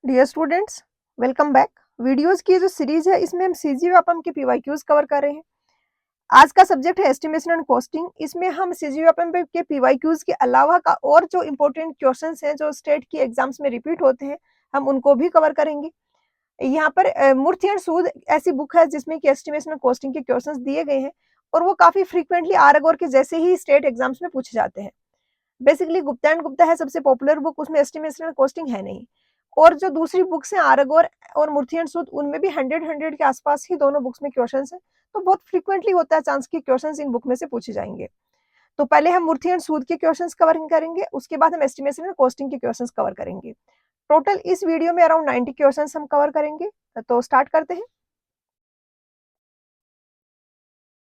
Dear students, welcome back. Videos की जो series है इसमें हम सीजीएफएम के पीवाईक्यूज कवर कर रहे हैं। आज का सब्जेक्ट है एस्टिमेशन एंड कॉस्टिंग। इसमें हम सीजीएफएम के पीवाईक्यूज के अलावा का और जो इंपॉर्टेंट क्वेश्चंस हैं जो स्टेट की एग्जाम्स में रिपीट होते हैं हम उनको भी कवर करेंगे। यहाँ पर मूर्ति एंड सूद ऐसी बुक है जिसमें कि एस्टिमेशन एंड कॉस्टिंग के क्वेश्चंस दिए गए हैं और वो काफी फ्रीक्वेंटली आरगौर के जैसे ही स्टेट एग्जाम्स में पूछे जाते हैं। बेसिकली गुप्ता एंड गुप्ता है सबसे पॉपुलर बुक, उसमें एस्टिमेशन एंड कॉस्टिंग है नहीं। और जो दूसरी बुक्स हैं आरगौर और मूर्ति एंड सूद उनमें भी 100 के आसपास ही दोनों बुक्स में क्वेश्चंस हैं। तो बहुत फ्रीक्वेंटली होता है चांस कि क्वेश्चंस इन बुक में से पूछे जाएंगे। तो पहले हम मूर्ति एंड सूद के क्वेश्चंस कवर करेंगे, उसके बाद हम एस्टिमेशन एंड कॉस्टिंग के क्वेश्चंस कवर करेंगे। टोटल इस वीडियो में अराउंड 90 क्वेश्चंस हम कवर करेंगे। तो स्टार्ट करते हैं।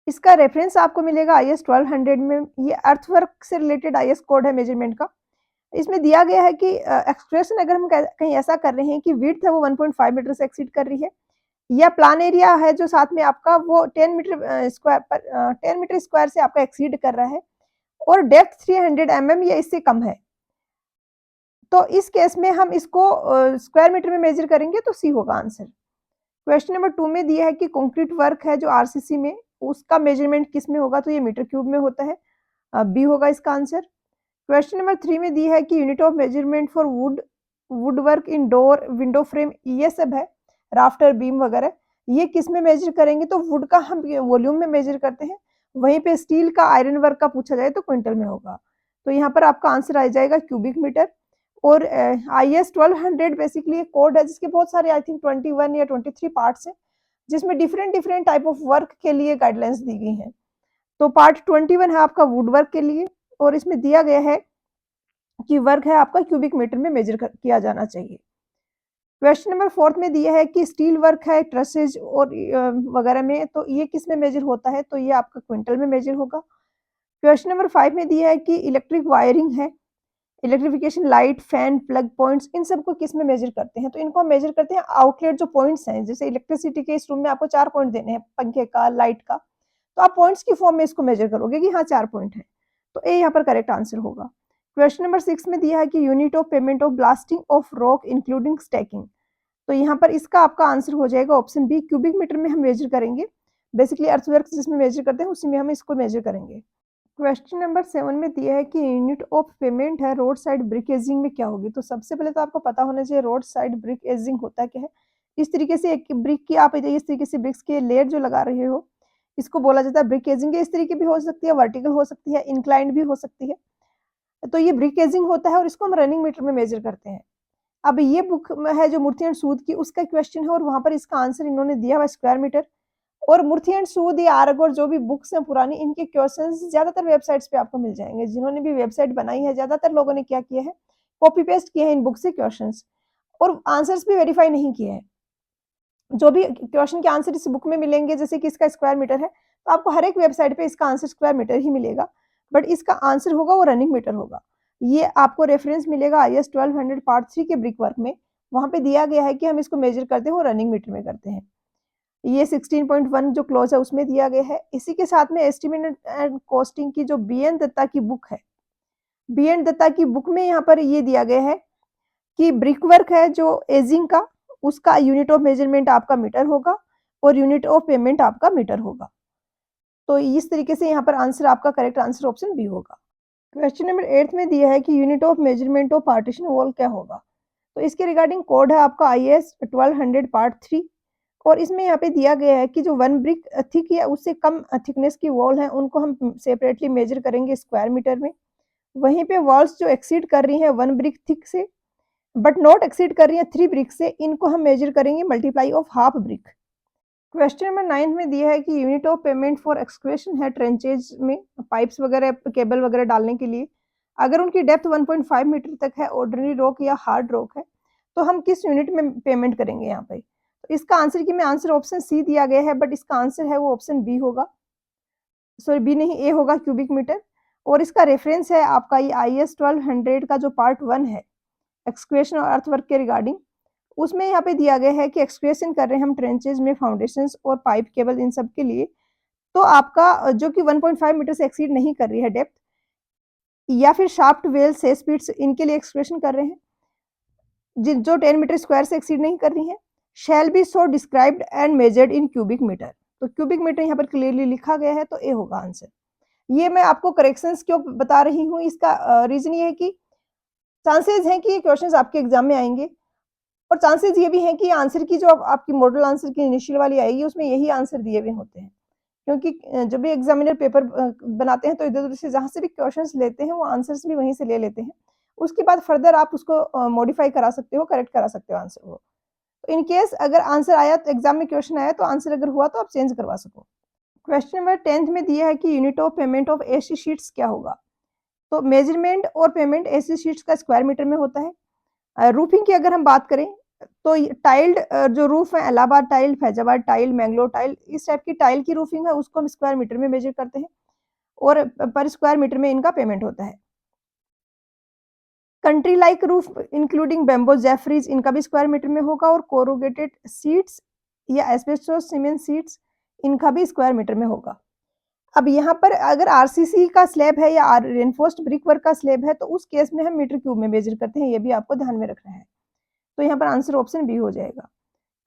इसका रेफरेंस आपको मिलेगा IS 1200 में। ये अर्थवर्क से रिलेटेड IS कोड है मेजरमेंट का। इसमें दिया गया है कि एक्सप्रेशन अगर हम कहीं ऐसा कर रहे हैं कि विड्थ है वो 1.5 मीटर से एक्सीड कर रही है, या प्लान एरिया है जो साथ में आपका वो 10 मीटर स्क्वायर पर 10 मीटर स्क्वायर से आपका एक्सीड कर रहा है, और डेप्थ 300 mm या इससे कम है, तो इस केस में हम इसको स्क्वायर मीटर में मेजर करेंगे तो सी होगा आंसर। क्वेश्चन नंबर 2 में दिया है कि कंक्रीट वर्क है जो आरसीसी में, उसका मेजरमेंट किस में होगा, तो ये मीटर क्यूब में होता है, बी होगा इसका आंसर। क्वेश्चन नंबर 3 में दी है कि unit of measurement for would work in door window frame, ये सब है राफ्टर बीम वगैरह, ये किस में मेजर करेंगे, तो वुड का हम वॉल्यूम में मेजर करते हैं। वहीं पे स्टील का आयरन वर्क का पूछा जाए तो क्विंटल में होगा। तो यहाँ पर आपका आंसर आ जाएगा क्यूबिक मीटर। और IS 1200 बेसिकली एक कोड है जिसके बहुत सारे आई थिंक 21 या 23 पार्ट्स हैं, जिसमें different different type of work के लिए गाइडलाइंस दी गई हैं। तो पार्ट 21 है आपका वुड वर्क के लिए, और इसमें दिया गया है कि वर्क है आपका क्यूबिक मीटर में मेजर किया जाना चाहिए। क्वेश्चन नंबर 4 में दिया है कि स्टील वर्क है ट्रसेज और वगैरह में, तो ये किस में मेजर होता है, तो ये आपका क्विंटल में मेजर होगा। क्वेश्चन नंबर 5 में दिया है कि इलेक्ट्रिक वायरिंग है, electrification light fan plug points, इन सबको किस में मेजर करते हैं, तो इनको हम मेजर करते हैं आउटलेट जो पॉइंट्स हैं, जैसे इलेक्ट्रिसिटी के इस रूम में आपको 4 पॉइंट देने हैं, पंखे का लाइट का, तो आप पॉइंट्स की फॉर्म में इसको मेजर करोगे कि हाँ 4 पॉइंट है, तो ए यहाँ पर करेक्ट आंसर होगा। क्वेश्चन नंबर 6 में दिया है कि unit of payment of blasting of rock including stacking, तो यहाँ पर इसका आपका आंसर हो जाएगा ऑप्शन बी, क्यूबिक मीटर में हम मेजर करेंगे। बेसिकली अर्थवर्क जिसमें मेजर करते हैं उसी में हम इसको मेजर करेंगे। क्वेश्चन नंबर 7 में दिया है कि यूनिट ऑफ पेमेंट है रोड साइड ब्रिक एजिंग में क्या होगी, तो सबसे पहले तो आपको पता होना चाहिए रोड साइड ब्रिक एजिंग होता क्या है। इस तरीके से एक ब्रिक की आप इस तरीके से ब्रिक्स के लेयर जो लगा रहे हो, इसको बोला जाता है ब्रिक एजिंग। इस तरीके भी हो सकती है, वर्टिकल हो सकती है, इंक्लाइंड भी हो सकती है, तो ये ब्रिक एजिंग होता है और इसको हम रनिंग मीटर में मेजर करते हैं। अब ये बुक है जो मूर्ति एंड सूद की, उसका क्वेश्चन है और वहां पर इसका आंसर इन्होंने दिया हुआ स्क्वायर मीटर। और मूर्ति एंड सूद या आरग और जो भी बुक्स हैं पुरानी, इनके क्वेश्चंस ज्यादातर वेबसाइट्स पे आपको मिल जाएंगे। जिन्होंने भी वेबसाइट बनाई है ज्यादातर लोगों ने क्या किया है, कॉपी पेस्ट किए हैं इन बुक से क्वेश्चंस, और आंसर्स भी वेरीफाई नहीं किए हैं। जो भी क्वेश्चन के आंसर इस बुक में मिलेंगे, जैसे कि इसका स्क्वायर मीटर है, तो आपको हर एक वेबसाइट पे इसका आंसर स्क्वायर मीटर ही मिलेगा, बट इसका आंसर होगा वो रनिंग मीटर होगा। ये आपको रेफरेंस मिलेगा IS 1200 पार्ट 3 के ब्रिक वर्क में, वहां पे दिया गया है कि हम इसको मेजर करते हैं वो रनिंग मीटर में करते हैं। ये 16.1 जो क्लॉज है उसमें दिया गया है। इसी के साथ में एस्टिमेट एंड कॉस्टिंग की जो BN दत्ता की बुक है, BN दत्ता की बुक में यहाँ पर ये दिया गया है कि ब्रिक वर्क है जो एजिंग का, उसका यूनिट ऑफ मेजरमेंट आपका मीटर होगा और यूनिट ऑफ पेमेंट आपका मीटर होगा। तो इस तरीके से यहाँ पर आंसर आपका करेक्ट आंसर ऑप्शन बी होगा। क्वेश्चन नंबर 8 में दिया है कि unit of measurement of partition wall क्या होगा, तो इसके रिगार्डिंग कोड है आपका IS 1200 पार्ट 3, और इसमें यहाँ पे दिया गया है कि जो 1 ब्रिक थिक या उससे कम थिकनेस की वॉल है उनको हम सेपरेटली मेजर करेंगे स्क्वायर मीटर में। वहीं पे वॉल्स जो एक्सीड कर रही हैं 1 ब्रिक थिक से बट नॉट एक्सीड कर रही हैं 3 ब्रिक से, इनको हम मेजर करेंगे multiply of half brick. Question number 9 में दिया है कि unit of payment for equation है ट्रेंचेज में, पाइप्स वगैरह केबल वगैरह डालने के लिए, अगर उनकी डेप्थ 1.5 मीटर तक है, ऑर्डिनरी रॉक या हार्ड रॉक है, तो हम किस यूनिट में पेमेंट करेंगे यहाँ पे, तो इसका आंसर की मैं आंसर ऑप्शन सी दिया गया है, बट इसका आंसर है वो ऑप्शन बी होगा, सॉरी बी नहीं ए होगा, क्यूबिक मीटर। और इसका रेफरेंस है आपका ये IS 1200 का जो पार्ट 1 है एक्सक्वेशन और अर्थवर्क के रिगार्डिंग, उसमें यहाँ पे दिया गया है कि एक्सक्वेशन कर रहे हैं हम ट्रेंचेज में फाउंडेशंस और पाइप केबल इन सब के लिए, तो आपका जो कि 1.5 मीटर से एक्सीड नहीं कर रही है डेप्थ, या फिर शाफ्ट वेल से स्पीड्स, इनके लिए एक्सक्वेशन कर रहे हैं। जो 10 मीटर स्क्वायर से एक्सीड नहीं कर रही हैं, shall be so described and measured in cubic metre. तो क्यूबिक मीटर यहाँ पर क्लियरली लिखा गया है, तो ए होगा आंसर। ये मैं आपको करेक्शंस क्यों बता रही हूँ, इसका रीजन ये है कि चांसेस हैं कि ये क्वेश्चंस आपके एग्जाम में आएंगे, और चांसेस ये भी हैं कि आंसर की जो आपकी मॉडल आंसर की इनिशियल वाली आएगी उसमें यही आंसर दिए हुए होते हैं, क्योंकि जब भी एग्जामिनर पेपर बनाते हैं तो इधर-उधर से जहाँ से भी क्वेश्चंस लेते हैं वो आंसर्स भी वहीं से ले लेते हैं। उसके बाद फर्दर आप उसको मॉडिफाई करा सकते हो, करेक्ट करा सकते हो आंसर को। तो इन केस अगर आंसर आया तो एग्जाम में क्वेश्चन आया तो आंसर अगर हुआ तो आप चेंज करवा सको। क्वेश्चन नंबर 10th में दिया है कि unit of payment of AC sheets क्या होगा? तो मेजरमेंट और पेमेंट एसी शीट्स का स्क्वायर मीटर में होता है। रूफिंग की अगर हम बात करें तो टाइल्ड जो रूफ है, Allahabad tile, Faizabad tile, Mangalore tile, इस टाइप की टाइल की रूफिंग है उसको हम स्क्वायर मीटर में मेजर करते हैं, और पर स्क्वायर मीटर में इनका पेमेंट होता है। Country like roof including bamboo Jefferies, इनका भी स्क्वायर मीटर में होगा, और कोरुगेटेड शीट्स या एस्बेस्टोस सीमेंट शीट्स, इनका भी स्क्वायर मीटर में होगा। अब यहाँ पर अगर आरसीसी का स्लैब है या रेनफोर्स्ड ब्रिक वर्क का स्लैब है तो उस केस में हम मीटर क्यूब में मेजर करते हैं, ये भी आपको ध्यान में रखना है। तो यहाँ पर आंसर ऑप्शन बी हो जाएगा।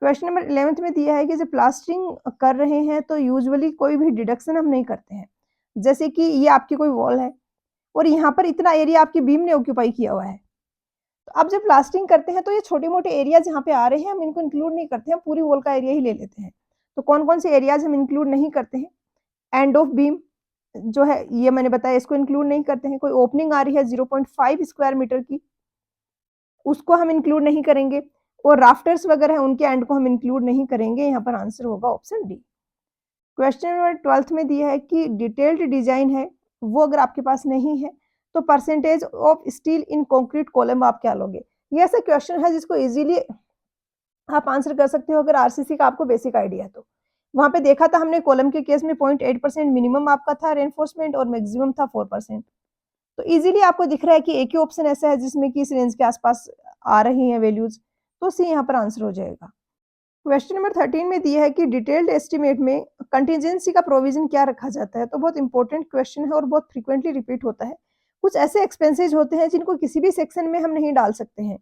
क्वेश्चन नंबर 11th में दिया है कि जब प्लास्टरिंग कर रहे हैं तो यूजुअली कोई भी डिडक्शन हम नहीं करते हैं। जैसे कि ये आपकी कोई वॉल है और यहाँ पर इतना एरिया आपकी बीम ने ऑक्यूपाई किया हुआ है। तो अब जब प्लास्टरिंग करते हैं तो ये छोटे-मोटे एरिया जहाँ पे आ रहे हैं हम इनको इंक्लूड नहीं करते हैं, पूरी वॉल का एरिया ही ले लेते हैं। तो कौन-कौन से एरियाज़ हम इंक्लूड नहीं करते हैं? एंड ऑफ बीम जो है ये मैंने बताया, इसको इंक्लूड नहीं करते हैं। कोई ओपनिंग आ रही है 0.5 स्क्वायर मीटर की, उसको हम इंक्लूड नहीं करेंगे, और राफ्टर्स वगैरह हैं उनके एंड को हम इंक्लूड नहीं करेंगे। यहाँ पर आंसर होगा option D. Question number 12th में दिया है कि डिटेल्ड डिजाइन है, वो अगर आपके पास नहीं है तो percentage of steel in concrete column आप क्या लोगे? ये ऐसा क्वेश्चन है जिसको इजीली आप आंसर कर सकते हो अगर आरसीसी का आपको बेसिक आइडिया है तो। वहाँ पे देखा था हमने कॉलम के केस में 0.8% मिनिमम आपका था रेनफोर्समेंट और मैक्सिमम था 4%। तो इजीली आपको दिख रहा है कि एक ही ऑप्शन ऐसा है जिसमें कि इस रेंज के आसपास आ रही हैं वैल्यूज, तो सी यहाँ पर आंसर हो जाएगा। क्वेश्चन नंबर 13 में दिया है कि डिटेल्ड एस्टिमेट में कंटीजेंसी का प्रोविजन क्या रखा जाता है? तो बहुत इंपॉर्टेंट क्वेश्चन है और बहुत फ्रीक्वेंटली रिपीट होता है। कुछ ऐसे एक्सपेंसेस होते हैं जिनको किसी भी सेक्शन में हम नहीं डाल सकते हैं,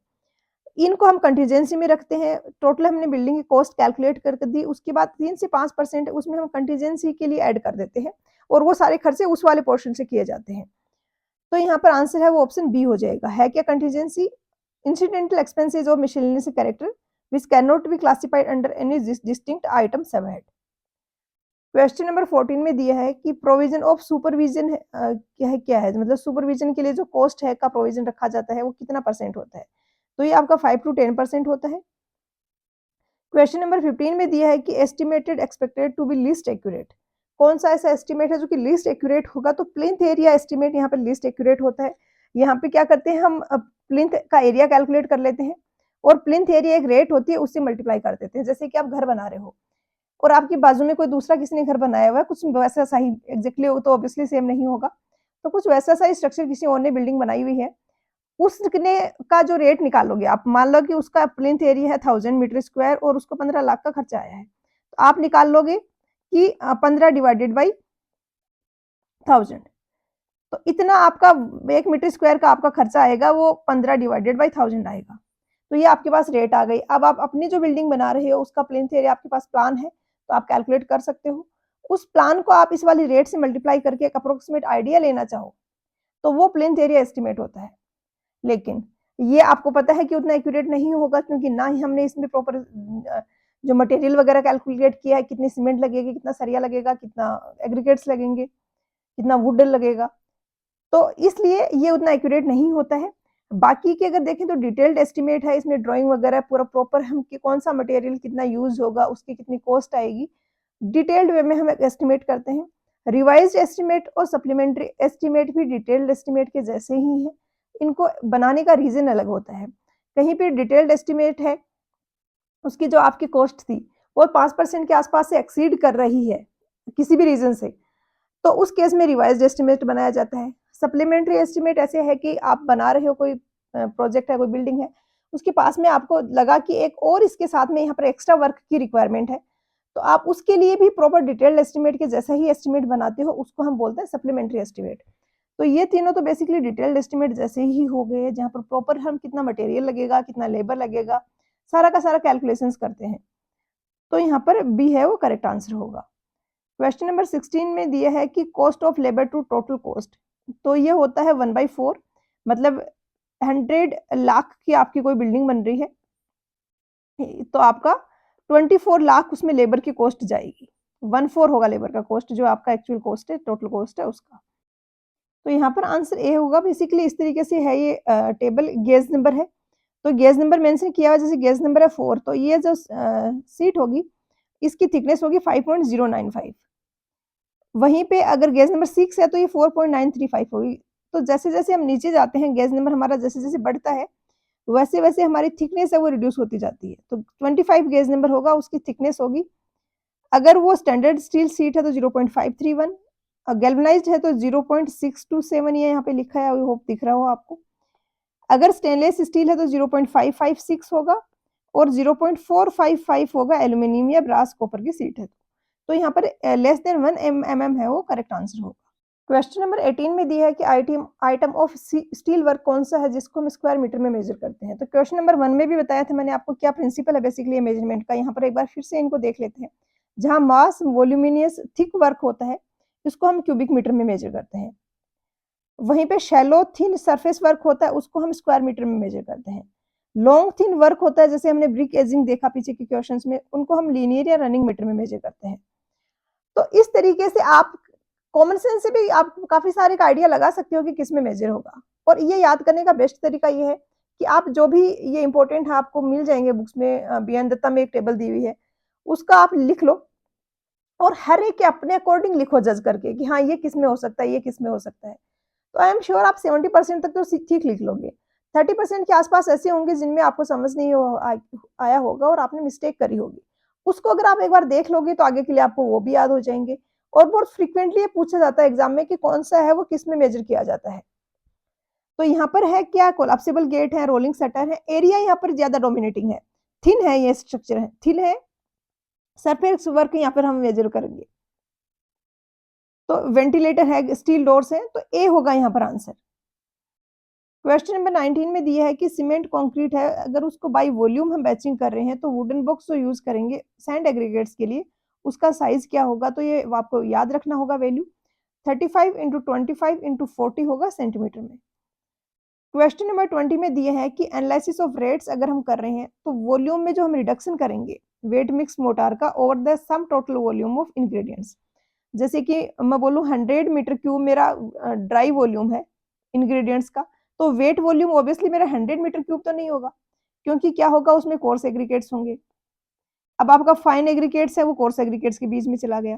इनको हम कंटीजेंसी में रखते हैं। टोटल हमने बिल्डिंग की कॉस्ट कैलकुलेट करके दी, उसके बाद 3 से 5% उसमें हम कंटीजेंसी के लिए ऐड कर देते हैं, और वो सारे खर्चे उस वाले पोर्शन से किए जाते हैं। तो यहाँ पर आंसर है वो ऑप्शन बी हो जाएगा। है क्या contingency? Incidental expenses of miscellaneous character which can not be classified under any distinct item सब हेड। क्वेश्चन नंबर 14 में दिया है कि प्रोविजन ऑफ सुपरविजन क्या है, मतलब सुपरविजन के लिए जो कॉस्ट है का प्रोविजन रखा जाता है वो कितना परसेंट होता है? तो ये आपका 5 to 10% होता है। क्वेश्चन नंबर 15 में दिया है कि estimated expected to be least accurate, कौन सा ऐसा एस्टिमेट है जो कि लीस्ट एक्यूरेट होगा? तो प्लिंथ एरिया एस्टिमेट यहाँ पर लीस्ट एक्यूरेट होता है। यहाँ पे क्या करते हैं हम, प्लिंथ का एरिया कैलकुलेट कर लेते हैं, और प्लिंथ एरिया एक रेट होती है उससे मल्टीप्लाई कर देते हैं। जैसे कि आप घर बना रहे हो और आपकी बाजू में कोई दूसरा किसी ने घर बनाया हुआ है, कुछ वैसा सा ही एग्जैक्टली तो ऑब्वियसली सेम नहीं होगा, तो कुछ वैसा सा स्ट्रक्चर किसी और ने बिल्डिंग बनाई हुई है, उसने का जो रेट निकालोगे आप, मान लो कि उसका प्लिंथ एरिया है 1000 मीटर स्क्वायर और उसको 15 लाख का खर्चा आया है, तो आप निकाल लोगे कि 15 डिवाइडेड बाई 1000, तो इतना आपका 1 मीटर स्क्वायर का आपका खर्चा आएगा, वो 15 डिवाइडेड बाई 1000 आएगा। तो ये आपके पास रेट आ गई। अब आप अपनी जो बिल्डिंग बना रहे हो उसका प्लिंथ एरिया आपके पास प्लान है, तो आप कैलकुलेट कर सकते हो। उस प्लान को आप इस वाली रेट से मल्टीप्लाई करके एक अप्रोक्सीमेट आइडिया लेना चाहो, तो वो प्लिंथ एरिया एस्टिमेट होता है। लेकिन ये आपको पता है कि उतना एक्यूरेट नहीं होगा, क्योंकि ना ही हमने इसमें प्रॉपर जो मटेरियल वगैरह कैलकुलेट किया है, कितनी सीमेंट लगेगी, कितना सरिया लगेगा, कितना एग्रीगेट्स लगेंगे, कितना वुड लगेगा, तो इसलिए ये उतना एक्यूरेट नहीं होता है। बाकी के अगर देखें तो डिटेल्ड एस्टिमेट है, इसमें ड्राइंग वगैरह पूरा प्रॉपर हम कि कौन सा मटेरियल कितना यूज होगा, उसकी कितनी कॉस्ट आएगी, डिटेल्ड वे में हम एस्टिमेट करते हैं। रिवाइज्ड एस्टिमेट और सप्लीमेंट्री एस्टिमेट भी डिटेल्ड एस्टिमेट के जैसे ही हैं, इनको बनाने का रीजन अलग होता है। कहीं पे डिटेल्ड एस्टिमेट है, उसकी जो आपकी कॉस्ट थी वो 5% के आसपास से एक्सीड कर रही है किसी भी रीजन से, तो उस केस में रिवाइज्ड एस्टिमेट बनाया जाता है। सप्लीमेंट्री एस्टिमेट ऐसे है कि आप बना रहे हो, कोई प्रोजेक्ट है, कोई बिल्डिंग है, उसके पास में आपको लगा कि एक और इसके साथ में यहाँ पर एक्स्ट्रा वर्क की रिक्वायरमेंट है, तो आप उसके लिए भी प्रॉपर डिटेल्ड एस्टिमेट के जैसा ही एस्टिमेट बनाते हो, उसको हम बोलते हैं सप्लीमेंट्री एस्टिमेट। तो ये तीनों तो बेसिकली डिटेल्ड एस्टिमेट जैसे ही हो गए, जहाँ पर प्रॉपर हम कितना मटेरियल लगेगा, कितना लेबर लगेगा, सारा का सारा कैलकुलेशंस करते हैं। तो यहाँ पर बी है वो करेक्ट आंसर होगा। क्वेश्चन नंबर 16 में दिया है कि cost of labour to total cost, तो ये होता है 1/4, मतलब 100 लाख की आपकी कोई बिल्डिंग बन रही है, तो आपका 24 लाख उसमें लेबर की कॉस्ट जाएगी। 1/4 होगा लेबर का कॉस्ट, जो आपका एक्चुअल कॉस्ट है, टोटल कॉस्ट है उसका। तो यहाँ पर आंसर ए होगा। बेसिकली इस तरीके से है ये टेबल, गेज नंबर है, तो गेज नंबर मेंशन किया हुआ, जैसे गेज नंबर है 4, तो ये जो सीट होगी इसकी थिकनेस होगी 5.095। वहीं पे अगर गेज नंबर 6 है तो ये 4.935 होगी। तो जैसे-जैसे हम नीचे जाते हैं, गेज नंबर हमारा जैसे-जैसे बढ़ता है, वैसे-वैसे हमारी थिकनेस है वो रिड्यूस होती जाती है। तो 25 गेज नंबर होगा, उसकी थिकनेस होगी, अगर वो स्टैंडर्ड स्टील सीट है तो 0.531, गैल्वेनाइज्ड है तो 0.627, ये यहाँ पे लिखा है, आई होप दिख रहा हो आपको। अगर स्टेनलेस स्टील है तो 0.556 होगा, और 0.455 होगा एल्यूमीनियम या ब्रास कॉपर की सीट है। तो यहाँ पर लेस देन 1 mm है वो करेक्ट आंसर होगा। क्वेश्चन नंबर 18 में दिया है कि आइटम ऑफ स्टील वर्क कौन सा है जिसको हम स्क्वायर मीटर में मेजर करते हैं। तो क्वेश्चन नंबर 1 में भी बताया था मैंने आपको क्या प्रिंसिपल है बेसिकली मेजरमेंट का। यहाँ पर एक बार फिर से इनको देख लेते हैं। जहाँ मास वॉल्यूमिनियस थिक वर्क होता है, इसको हम क्यूबिक मीटर में मेजर करते हैं। वहीं पे शैलो थिन सरफेस वर्क होता है, उसको हम स्क्वायर मीटर में मेजर करते हैं। लॉन्ग थिन वर्क होता है, जैसे हमने ब्रिक एजिंग देखा पीछे के क्वेश्चंस में, उनको हम लीनियर या रनिंग मीटर में मेजर करते हैं। तो इस तरीके से आप कॉमन सेंस से भी आप काफी सारे का आइडिया लगा सकते हो कि किस में मेजर होगा। और ये याद करने का बेस्ट तरीका ये है कि आप जो भी ये इंपॉर्टेंट है आपको मिल जाएंगे बुक्स में, बी एन दत्ता में एक टेबल दी हुई है, उसका आप लिख लो और हर एक के अपने अकॉर्डिंग लिखो जज करके कि हाँ ये किस में हो सकता है, ये किस में हो सकता है। तो आई एम श्योर आप 70% तक तो ठीक लिख लोगे। 30% के आसपास ऐसे होंगे जिनमें आपको समझ नहीं आया होगा और आपने मिस्टेक करी होगी। उसको अगर आप एक बार देख लोगे तो आगे के लिए आपको वो भी याद हो जाएंगे। और बहुत फ्रीक्वेंटली ये पूछा जाता है एग्जाम में कि कौन सा है वो किस में मेजर किया जाता है। तो यहाँ पर है क्या, कोलैप्सिबल गेट है, रोलिंग शटर है, एरिया यहाँ पर ज्यादा डोमिनेटिंग है, थिन है, ये स्ट्रक्चर है, थिन है, सरफेस वर्क यहाँ पर हम मेजर करेंगे। तो वेंटिलेटर है, स्टील डोर्स है, तो ए होगा यहाँ पर आंसर। क्वेश्चन नंबर 19 में दिया है कि सीमेंट कंक्रीट है, अगर उसको बाय वॉल्यूम हम बैचिंग कर रहे हैं तो वुडन बॉक्स जो यूज करेंगे सैंड एग्रीगेट्स के लिए, उसका साइज क्या होगा। तो ये आपको याद रखना होगा वैल्यू 35 इंटू 25 इंटू 40 होगा सेंटीमीटर में। क्वेश्चन नंबर 20 में दिया है कि एनालिसिस ऑफ रेट्स अगर हम कर रहे हैं तो वॉल्यूम में जो हम रिडक्शन करेंगे वेट मिक्स मोटार का over the sum total volume of ingredients. जैसे कि मैं बोलूँ 100 मीटर क्यूब मेरा ड्राई वॉल्यूम है इंग्रेडिएंट्स का, तो वेट वॉल्यूम ऑब्वियसली मेरा 100 मीटर क्यूब तो नहीं होगा, क्योंकि क्या होगा उसमें कोर्स एग्रीगेट्स होंगे। अब आपका फाइन एग्रीगेट्स है वो कोर्स एग्रीगेट्स के बीच में चला गया,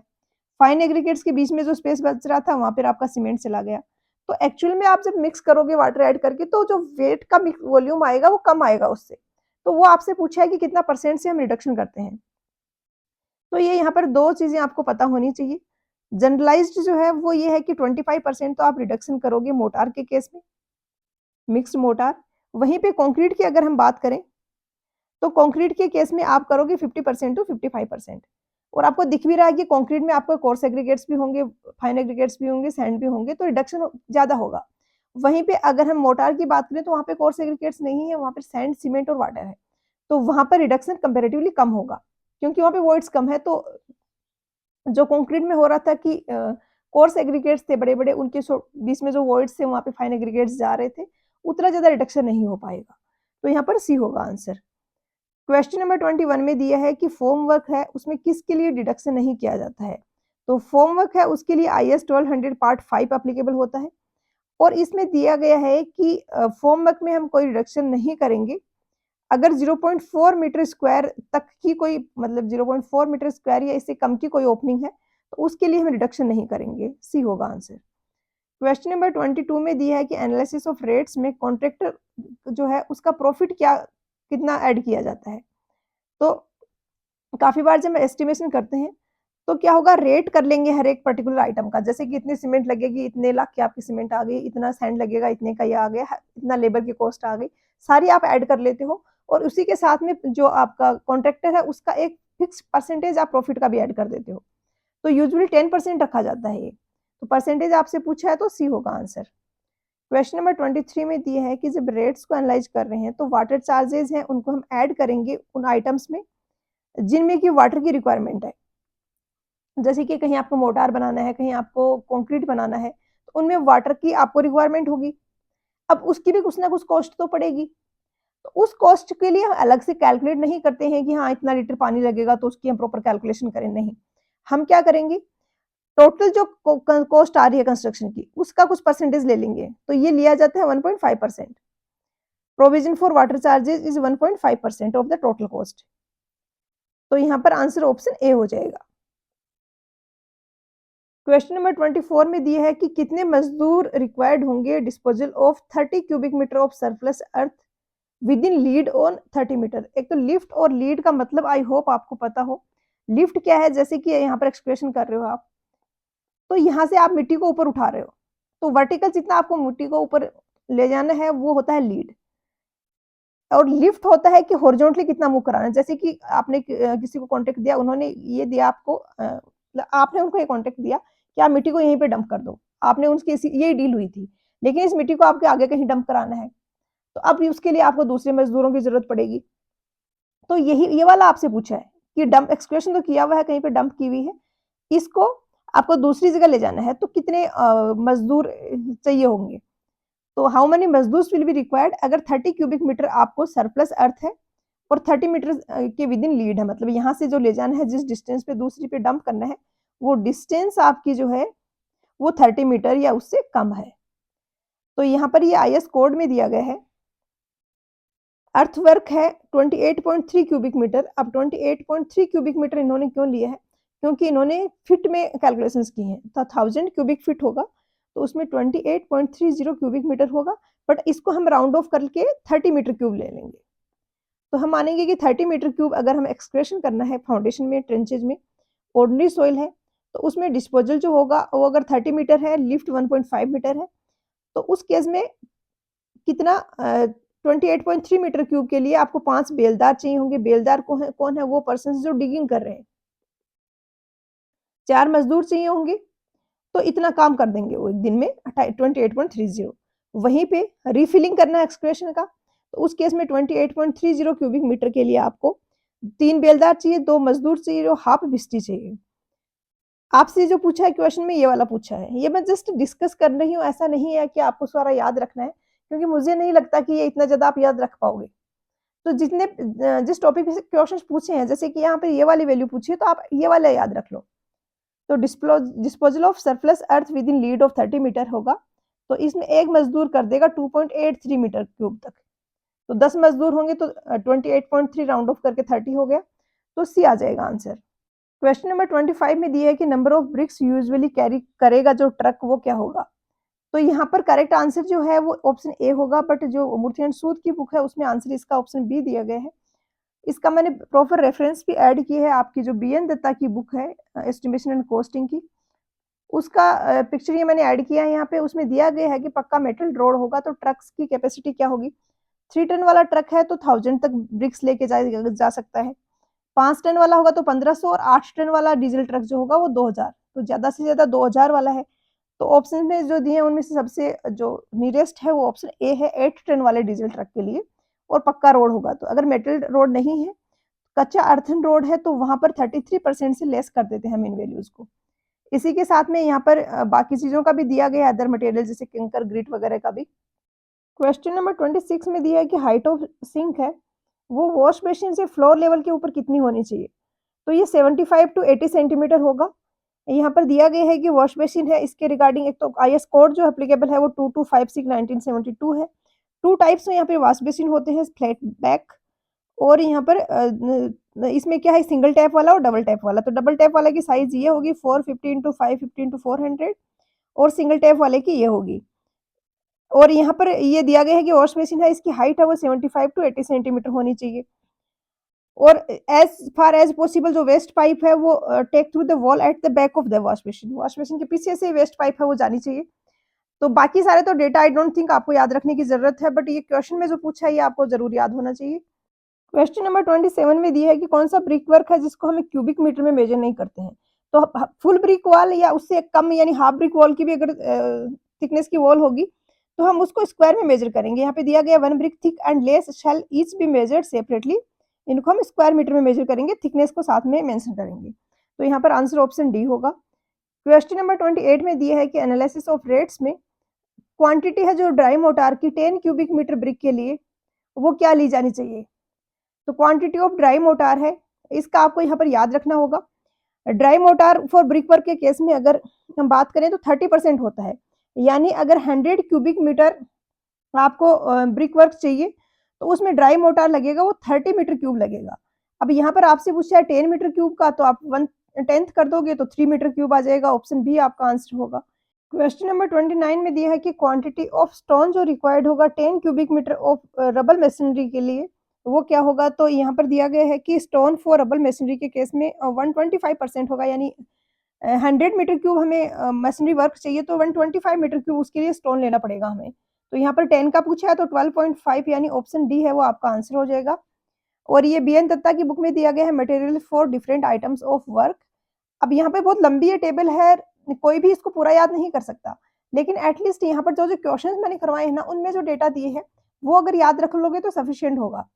फाइन एग्रीगेट्स के बीच में जो स्पेस बच रहा था वहां पर आपका सीमेंट चला गया। तो एक्चुअल में आप जब मिक्स करोगे वाटर ऐड करके तो जो वेट का वॉल्यूम आएगा वो कम आएगा उससे। तो वो आपसे पूछा है कि कितना परसेंट से हम रिडक्शन करते हैं। तो ये यहाँ पर दो चीजें आपको पता होनी चाहिए। जनरलाइज्ड जो है वो ये है कि 25% तो आप रिडक्शन करोगे मोटार के केस में, मिक्स्ड मोटार। वहीं पे कंक्रीट की अगर हम बात करें तो कंक्रीट के केस में आप करोगे 50% टू 55%। और आपको दिख भी रहा है कि कंक्रीट में आपको कोर्स एग्रीगेट्स भी होंगे, फाइन एग्रीगेट्स भी होंगे, सैंड भी होंगे, तो रिडक्शन ज्यादा होगा। वहीं पे अगर हम मोटार की बात करें तो वहां पे कोर्स एग्रीगेट्स नहीं है, वहां पे सैंड, सीमेंट और वाटर है, तो वहां पर रिडक्शन कंपेरेटिवली कम होगा क्योंकि वहां पे वॉइड्स कम है। तो जो कंक्रीट में हो रहा था कि कोर्स एग्रीगेट्स थे बड़े बड़े, उनके बीच में जो वॉइड्स थे वहां पे फाइन एग्रीगेट्स जा रहे थे, उतना ज्यादा रिडक्शन नहीं हो पाएगा। तो यहाँ पर सी होगा आंसर। क्वेश्चन नंबर 21 में दिया है कि फॉर्म वर्क है उसमें किसके लिए डिडक्शन नहीं किया जाता है। तो फॉर्म वर्क है उसके लिए IS 1200 पार्ट 5 एप्लीकेबल होता है। और इसमें दिया गया है कि फॉर्म वर्क में हम कोई रिडक्शन नहीं करेंगे अगर 0.4 मीटर स्क्वायर तक की कोई, मतलब 0.4 मीटर स्क्वायर या इससे कम की कोई ओपनिंग है तो उसके लिए हम रिडक्शन नहीं करेंगे, सी होगा आंसर। क्वेश्चन नंबर 22 में दिया है कि एनालिसिस ऑफ रेट्स में कॉन्ट्रैक्टर जो है उसका प्रॉफिट क्या कितना ऐड किया जाता है। तो काफी बार जब हम एस्टिमेशन करते हैं तो क्या होगा, रेट कर लेंगे हर एक पर्टिकुलर आइटम का, जैसे कि इतनी सीमेंट लगेगी, इतने लाख की आपकी सीमेंट आ गई, इतना सैंड लगेगा, इतने का ये आ गया, इतना लेबर की कॉस्ट आ गई, सारी आप ऐड कर लेते हो और उसी के साथ में जो आपका कॉन्ट्रैक्टर है उसका एक फिक्स परसेंटेज आप प्रॉफिट का भी ऐड कर देते हो। तो यूजुअली 10% रखा जाता है ये। तो परसेंटेज आपसे पूछा है तो सी होगा आंसर। क्वेश्चन नंबर 23 में दिया है कि जब रेट्स को एनालाइज कर रहे हैं तो वाटर चार्जेस हैं उनको हम ऐड करेंगे उन आइटम्स में जिनमें कि वाटर की रिक्वायरमेंट है। जैसे कि कहीं आपको मोटार बनाना है, कहीं आपको कंक्रीट बनाना है, तो उनमें वाटर की आपको रिक्वायरमेंट होगी। अब उसकी भी कुछ ना कुछ कॉस्ट तो पड़ेगी। तो उस कॉस्ट के लिए हम अलग से कैलकुलेट नहीं करते हैं कि हाँ, इतना लीटर पानी लगेगा तो उसकी हम प्रॉपर कैलकुलेशन करें, नहीं। हम क्या करेंगे, टोटल जो कॉस्ट आ रही है कंस्ट्रक्शन की, उसका कुछ परसेंटेज ले लेंगे। तो ये लिया जाता है 1.5%। Provision for water charges is 1.5% of the total cost. तो यहाँ पर आंसर ऑप्शन ए हो जाएगा। क्वेश्चन नंबर 24 में दिया है कि कितने मजदूर रिक्वायर्ड होंगे disposal of 30 cubic metre of surplus earth within lead on 30 metre. एक तो लिफ्ट और लीड का मतलब आई होप आपको पता हो। लिफ्ट क्या है, जैसे कि यहाँ पर एक्सप्रेशन कर रहे हो आप, तो यहाँ से आप मिट्टी को ऊपर उठा रहे हो, तो वर्टिकल जितना आपको मिट्टी को ऊपर ले जाना है वो होता है लीड। और लिफ्ट होता है कि हॉरिजॉन्टली कितना मूव कराना है। जैसे कि आपने किसी को कॉन्टेक्ट दिया, उन्होंने ये दिया आपको, आपने उनको ये कॉन्टेक्ट दिया कि आप मिट्टी को यहीं पे डंप कर दो। आपने उनकी ये डील हुई थी, लेकिन इस मिट्टी को आपके आगे कहीं डंप कराना है, तो अब उसके लिए आपको दूसरे मजदूरों की जरूरत पड़ेगी। तो यही ये वाला आपसे पूछा है कि डंप एक्सक्वेशन तो किया हुआ है, कहीं पे डंप की हुई है, इसको आपको दूसरी जगह ले जाना है, तो कितने मजदूर चाहिए होंगे। तो हाउ मेनी मजदूर विल बी रिक्वायर्ड अगर 30 क्यूबिक मीटर आपको सरप्लस अर्थ है और 30 मीटर के विद इन लीड है, मतलब यहाँ से जो ले जाना है, जिस डिस्टेंस पे दूसरी पे डंप करना है, वो डिस्टेंस आपकी जो है वो 30 मीटर या उससे कम है। तो यहाँ पर ये आईएस कोड में दिया गया है। अर्थवर्क है 28.3 क्यूबिक मीटर। अब 28.3 क्यूबिक मीटर इन्होंने क्यों लिया है, क्योंकि इन्होंने फिट में कैलकुलेशंस की हैं। तो 1000 क्यूबिक फिट होगा तो उसमें 28.30 क्यूबिक मीटर होगा, बट इसको हम राउंड ऑफ करके 30 मीटर क्यूब ले लेंगे। तो हम मानेंगे कि 30 मीटर क्यूब अगर हम एक्सक्रेशन करना है फाउंडेशन में, ट्रेंचेज में, ऑर्डिनरी सोइल है, तो उसमें डिस्पोजल जो होगा वो अगर 30 मीटर है, लिफ्ट 1.5 मीटर है, तो उस केस में कितना 28.3 मीटर क्यूब के लिए आपको 5 बेलदार चाहिए होंगे। बेलदार कौन है, वो पर्सन जो डिगिंग कर रहे हैं। 4 मजदूर चाहिए होंगे, तो इतना काम कर देंगे वो एक दिन में 28.30। वहीं पे रिफिलिंग करना है एक्सक्वेशन का, तो उस केस में 28.30 क्यूबिक मीटर के लिए आपको 3 बेलदार चाहिए, 2 मजदूर चाहिए और हाफ बिस्टी चाहिए। आपसे जो पूछा है क्वेश्चन में ये वाला पूछा है, ये मैं जस्ट डिस्कस कर रही हूँ, ऐसा नहीं है कि आपको सारा याद रखना है, क्योंकि मुझे नहीं लगता कि ये इतना ज्यादा आप याद रख पाओगे। तो जितने जिस टॉपिक से क्वेश्चन पूछे हैं, जैसे कि यहाँ पे ये वाली वैल्यू पूछी है, तो आप ये वाला याद रख लो। तो disposal of surplus earth within lead of 30 metre होगा, तो इसमें एक मजदूर कर देगा 2.83 मीटर क्यूब तक। तो 10 मजदूर होंगे तो 28.3 राउंड ऑफ करके 30 हो गया, तो सी आ जाएगा आंसर। क्वेश्चन नंबर 25 में दिया है कि number of BRICS usually carry करेगा जो ट्रक, वो क्या होगा। तो यहाँ पर करेक्ट आंसर जो है वो ऑप्शन ए होगा, बट जो मूर्ति एंड सूद की बुक है उसमें आंसर इसका ऑप्शन बी दिया गया है। इसका मैंने प्रॉपर रेफरेंस भी ऐड की है, आपकी जो बीएन दत्ता की बुक है एस्टिमेशन एंड कॉस्टिंग की, उसका पिक्चर ये मैंने ऐड किया है यहाँ पे। उसमें दिया गया है कि पक्का मेटल रोड होगा तो ट्रक्स की कैपेसिटी क्या होगी। 3 टन वाला ट्रक है तो 1000 तक ब्रिक्स लेके जा सकता है। 5 टन वाला होगा तो 1500, और 8 टन वाला डीजल ट्रक जो होगा वो 2000। तो ज्यादा से ज्यादा 2000 वाला है। तो ऑप्शन में जो दिए हैं उनमें से सबसे जो नियरेस्ट है वो ऑप्शन ए है, 8 टन वाले डीजल ट्रक के लिए, और पक्का रोड होगा। तो अगर मेटल रोड नहीं है, कच्चा अर्थन रोड है, तो वहां पर 33% से लेस कर देते हैं हम इन वैल्यूज को। इसी के साथ में यहाँ पर बाकी चीजों का भी दिया गया है, अदर मटेरियल जैसे कंकर, ग्रिट वगैरह का भी। क्वेश्चन नंबर 26 में दिया है कि हाइट ऑफ सिंक है वो वॉश बेसिन से फ्लोर लेवल के ऊपर कितनी होनी चाहिए। तो ये 75 टू 80 सेंटीमीटर होगा। यहाँ पर दिया गया है कि वॉश बेसिन है, इसके रिगार्डिंग एक तो आईएस कोड जो एप्लीकेबल है वो 2256/1972 है। 2 टाइप्स में यहाँ पे वॉश बेसिन होते हैं, फ्लैट बैक, और यहाँ पर इसमें क्या है, सिंगल टैप वाला और डबल टैप वाला। तो डबल टैप वाला की साइज ये होगी 450 इंटू 550 इंटू 400, और सिंगल टैप वाले की ये होगी। और यहाँ पर ये दिया गया है कि वॉश बेसिन है, इसकी हाइट है वो 75 टू 80 सेंटीमीटर होनी चाहिए। और एज फार एज पॉसिबल जो वेस्ट पाइप है वो take through the wall at the back of the wash basin. Wash basin के पीछे से वेस्ट पाइप है वो जानी चाहिए। तो बाकी सारे तो डेटा आई डोंट थिंक आपको याद रखने की जरूरत है, बट ये क्वेश्चन में जो पूछा है ये आपको जरूर याद होना चाहिए। क्वेश्चन नंबर 27 में दिया है कि कौन सा ब्रिक वर्क है जिसको हमें क्यूबिक मीटर में मेजर नहीं करते हैं। तो फुल ब्रिक वॉल या उससे कम यानी हाफ ब्रिक वॉल की भी अगर थिकनेस की वॉल होगी, तो हम उसको स्क्वायर में मेजर करेंगे। यहाँ पे दिया गया 1 brick thick and less shall each be measured separately. इनको हम स्क्वायर मीटर में मेजर करेंगे, थिकनेस को साथ में मेंशन करेंगे। तो यहाँ पर आंसर ऑप्शन डी होगा। क्वेश्चन नंबर 28 में दिया है कि एनालिसिस ऑफ रेट्स में क्वांटिटी है जो ड्राई मोटार की 10 क्यूबिक मीटर ब्रिक के लिए, वो क्या ली जानी चाहिए? तो क्वांटिटी ऑफ ड्राई मोटार है, इसका आपको यहाँ पर याद रखना होगा। Dry motor for brick work के केस में अगर हम बात करें तो 30% होता है, यानी अगर 100 क्यूबिक मीटर आपको ब्रिक वर्क चाहिए, तो उसमें ड्राई मोटार लगेगा वो 30 मीटर क्यूब लगेगा। अब यहाँ पर आपसे पूछा है 10 मीटर क्यूब का, तो आप 1/10 कर दोगे तो 3 मीटर क्यूब आ जाएगा। ऑप्शन बी आपका आंसर होगा। क्वेश्चन नंबर 29 में दिया है कि क्वांटिटी ऑफ स्टोन जो रिक्वायर्ड होगा 10 cubic metre of rubble masonry के लिए, वो क्या होगा? तो यहाँ पर दिया गया है कि स्टोन फॉर रबल मेसनरी के केस में 125% होगा, यानी 100 मीटर क्यूब हमें मशीनरी वर्क चाहिए, तो 125 मीटर क्यूब उसके लिए स्टोन लेना पड़ेगा हमें। तो यहाँ पर 10 का पूछा है, तो 12.5 यानी ऑप्शन डी है वो आपका आंसर हो जाएगा। और ये बी एन दत्ता की बुक में दिया गया है material for different items of work. अब यहाँ पे बहुत लंबी ये टेबल है, कोई भी इसको पूरा याद नहीं कर सकता, लेकिन एटलीस्ट यहाँ पर जो क्वेश्चंस मैंने करवाए हैं ना, उनमें जो डेटा दिए हैं वो अगर याद रख लोगे तो सफिशिएंट होगा।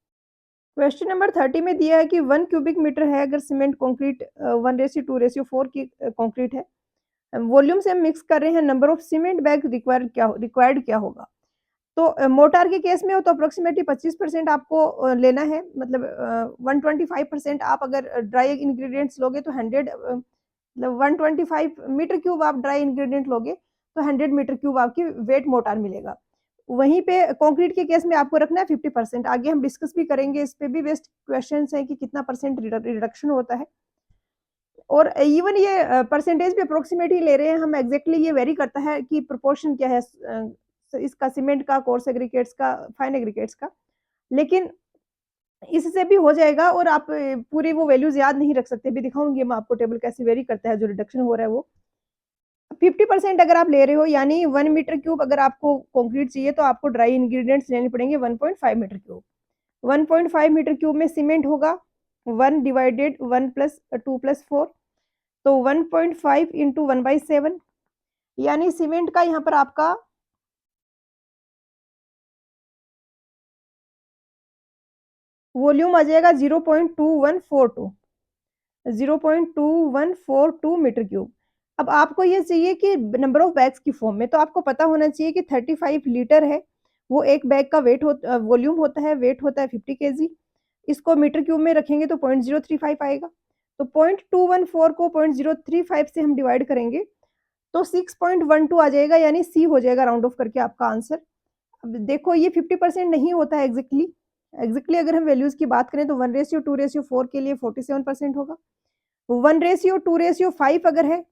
क्वेश्चन नंबर 30 में दिया है कि 1 क्यूबिक मीटर है अगर सीमेंट कंक्रीट 1:2:4 की कंक्रीट है, वॉल्यूम से हम मिक्स कर रहे हैं, number of cement bag required क्या होगा? तो मोटार के केस में हो तो अप्रोक्सीमेटली 25% आपको लेना है, मतलब 125% आप अगर ड्राई इंग्रेडिएंट्स लोगे तो 100 मतलब 125 मीटर क्यूब आप ड्राई इंग्रेडिएंट लोगे तो 100 मीटर क्यूब आपकी वेट मोटार मिलेगा। वहीं पे कंक्रीट के केस में आपको रखना है 50%। आगे हम डिस्कस भी करेंगे, इस पे भी बेस्ट क्वेश्चंस हैं कि कितना परसेंट रिडक्शन होता है, और इवन ये परसेंटेज भी अप्रोक्सीमेट ही ले रहे हैं हम, एग्जैक्टली ये वेरी करता है कि प्रोपोर्शन क्या है इसका सीमेंट का, कोर्स एग्रीगेट्स का, फाइन एग्रीगेट्स का, लेकिन इससे भी हो जाएगा। और आप पूरी वो वैल्यूज याद नहीं रख सकते, भी दिखाऊंगी मैं आपको टेबल कैसे वेरी करता है जो रिडक्शन हो रहा है वो। 50% अगर आप ले रहे हो, यानी 1 मीटर क्यूब अगर आपको कंक्रीट चाहिए, तो आपको ड्राई इंग्रेडिएंट्स लेने पड़ेंगे 1.5 मीटर क्यूब। 1.5 मीटर क्यूब में सीमेंट होगा 1 डिवाइडेड 1 प्लस 2 प्लस 4, तो 1.5 इंटू 1/7, यानी सीमेंट का यहाँ पर आपका वॉल्यूम आ जाएगा 0.2142 0.2142 मीटर क्यूब। अब आपको ये चाहिए कि नंबर ऑफ बैग्स की फॉर्म में, तो आपको पता होना चाहिए कि 35 लीटर है वो एक बैग का वेट वॉल्यूम होता है, वेट होता है 50 केजी। इसको मीटर क्यूब में रखेंगे तो 0.035 आएगा। तो 0.214 को 0.035 से हम डिवाइड करेंगे तो 6.12 आ जाएगा, यानी सी हो जाएगा राउंड ऑफ करके आपका आंसर। अब देखो ये 50% नहीं होता है एग्जैक्टली अगर हम वैल्यूज की बात करें तो 1:2:4 के लिए 47% होगा। 1:2:5 अगर है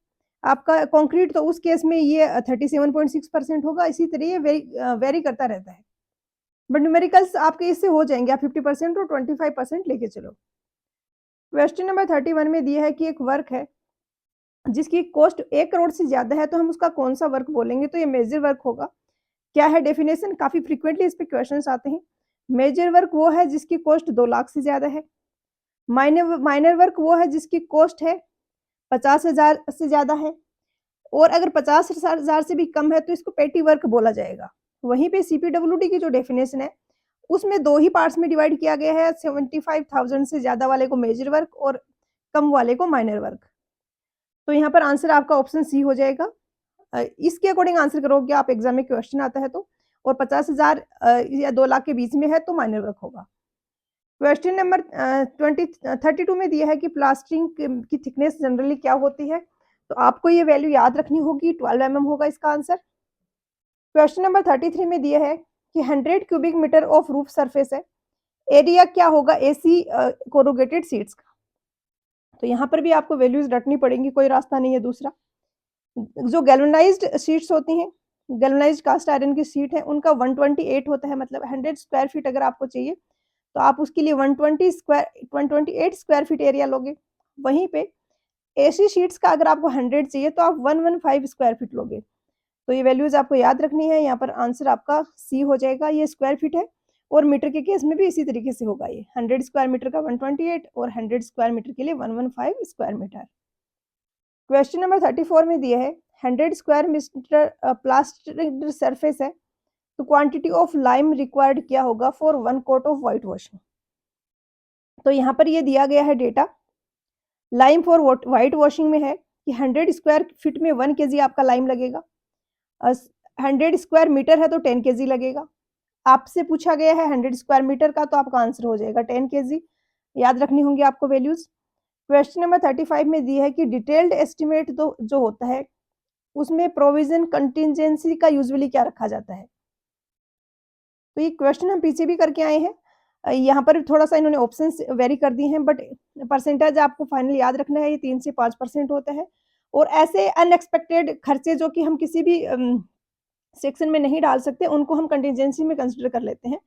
आपका कंक्रीट, तो उस केस में ये 37.6% होगा। इसी तरह ये वेरी करता रहता है, बट न्यूमेरिकल्स आपके इससे हो जाएंगे। आप 50% और 25% लेके चलो। क्वेश्चन नंबर 31 में दिया है कि एक वर्क है जिसकी कॉस्ट 1 करोड़ से ज्यादा है, तो हम उसका कौन सा वर्क बोलेंगे? तो ये मेजर वर्क होगा। क्या है डेफिनेशन? काफी फ्रीक्वेंटली इस पे क्वेश्चंस आते हैं। मेजर वर्क वो है जिसकी कॉस्ट 2 लाख से ज्यादा है। माइनर वर्क वो है जिसकी कॉस्ट है 50,000 से ज्यादा है, और अगर 50,000 से भी कम है तो इसको पेटी वर्क बोला जाएगा। वहीं पे सीपीडब्ल्यूडी की जो डेफिनेशन है उसमें 2 ही पार्ट्स में डिवाइड किया गया है, 75,000 से ज्यादा वाले को मेजर वर्क और कम वाले को माइनर वर्क। तो यहाँ पर आंसर आपका ऑप्शन सी हो जाएगा। इसके अकॉर्डिंग आंसर करोगे आप, एग्जाम में क्वेश्चन आता है तो, और 50,000 या 2 लाख के बीच में है तो माइनर वर्क होगा। क्वेश्चन नंबर 32 में दिया है कि प्लास्टरिंग की थिकनेस जनरली क्या होती है, तो आपको ये वैल्यू याद रखनी होगी, 12 mm होगा इसका आंसर। क्वेश्चन नंबर 33 में दिया है कि 100 cubic metre of roof surface है, एरिया क्या होगा एसी कोरुगेटेड शीट्स का? तो यहाँ पर भी आपको वैल्यूज रटनी पड़ेंगी, कोई रास्ता नहीं है दूसरा। जो गैल्वेनाइज्ड शीट्स होती हैं, गैल्वेनाइज्ड कास्ट आयरन की शीट है, उनका 128 होता है, मतलब 100 स्क्वायर फीट अगर आपको चाहिए तो आप उसके लिए 128 स्क्वायर फीट एरिया लोगे। वहीं पे एसी शीट्स का अगर आपको 100 चाहिए तो आप 115 स्क्वायर फीट लोगे। तो ये वैल्यूज आपको याद रखनी है। यहाँ पर आंसर आपका सी हो जाएगा, ये स्क्वायर फीट है, और मीटर के केस में भी इसी तरीके से होगा। ये 100 स्क्वायर मीटर का 128 और 100 स्क्वायर मीटर के लिए 115 स्क्वायर मीटर। क्वेश्चन नंबर 34 में दिया है 100 स्क्वायर मीटर प्लास्टिक सरफेस है, तो क्वांटिटी ऑफ लाइम रिक्वायर्ड क्या होगा for 1 coat of white washing. तो यहाँ पर ये दिया गया है data, lime for white washing में है कि 100 स्क्वायर फीट में 1 केजी आपका लाइम लगेगा, 100 स्क्वायर मीटर है तो 10 केजी लगेगा। आपसे पूछा गया है 100 स्क्वायर मीटर का, तो आपका आंसर हो जाएगा 10 केजी। याद रखनी होंगी आपको वैल्यूज। क्वेश्चन नंबर 35 में दिया है कि डिटेल्ड एस्टिमेट तो जो होता है उसमें प्रोविजन कंटिजेंसी का यूजुअली क्या रखा जाता है। तो ये क्वेश्चन हम पीछे भी करके आए हैं, यहाँ पर थोड़ा सा इन्होंने ऑप्शंस वेरी कर दिए हैं, बट परसेंटेज आपको फाइनल याद रखना है, ये 3 से 5% होता है। और ऐसे अनएक्सपेक्टेड खर्चे जो कि हम किसी भी सेक्शन में नहीं डाल सकते, उनको हम कंटिजेंसी में कंसिडर कर लेते हैं।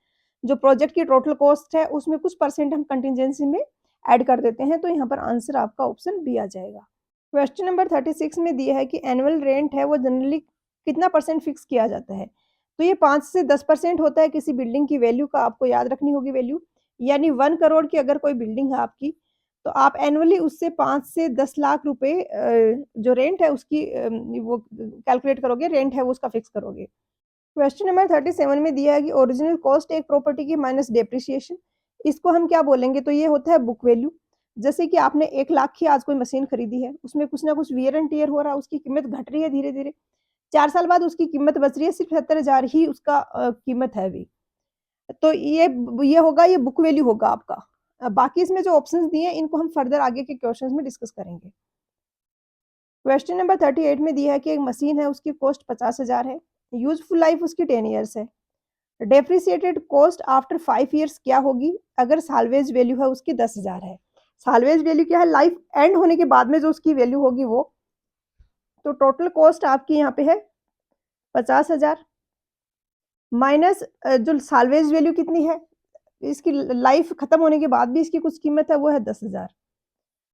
जो प्रोजेक्ट की टोटल कॉस्ट है उसमें कुछ परसेंट हम कंटिजेंसी में ऐड कर देते हैं, तो यहाँ पर आंसर आपका ऑप्शन बी आ जाएगा। क्वेश्चन नंबर 36 में दिया है कि एनुअल रेंट है वो जनरली कितना परसेंट फिक्स किया जाता है। तो ये 5 से 10% होता है किसी बिल्डिंग की वैल्यू का, आपको याद रखनी होगी वैल्यू। यानी 1 करोड़ की अगर कोई बिल्डिंग है आपकी, तो आप एनुअली उससे 5 से 10 लाख रुपए जो रेंट है उसकी वो कैलकुलेट करोगे, रेंट है वो उसका फिक्स करोगे। क्वेश्चन नंबर 37 में दिया है कि ओरिजिनल कॉस्ट एक प्रॉपर्टी की माइनस डेप्रिसिएशन, इसको हम क्या बोलेंगे, तो ये होता है बुक वैल्यू। जैसे कि आपने 1 लाख की आज कोई मशीन खरीदी है, उसमें कुछ ना कुछ वियर एंड टियर हो रहा है, उसकी कीमत घट रही है धीरे धीरे, 4 साल बाद उसकी कीमत बच रही है सिर्फ 70,000 ही उसका कीमत है अभी। तो ये होगा, ये बुक वैल्यू होगा आपका। बाकी इसमें जो ऑप्शंस दिए हैं इनको हम फर्दर आगे के क्वेश्चंस में डिस्कस करेंगे। क्वेश्चन नंबर 38 में दिया है कि एक मशीन है उसकी कॉस्ट 50,000 है, यूजफुल लाइफ उसकी 10 ईयर्स है, डेप्रिसिएटेड कॉस्ट आफ्टर 5 ईयर्स क्या होगी अगर साल्वेज वैल्यू है उसकी 10,000 है। साल्वेज वैल्यू क्या है, लाइफ एंड होने के बाद में जो उसकी वैल्यू होगी वो। तो टोटल कॉस्ट आपकी यहाँ पे है 50,000 माइनस जो साल्वेज वैल्यू कितनी है, इसकी लाइफ खत्म होने के बाद भी इसकी कुछ कीमत है वो है 10,000।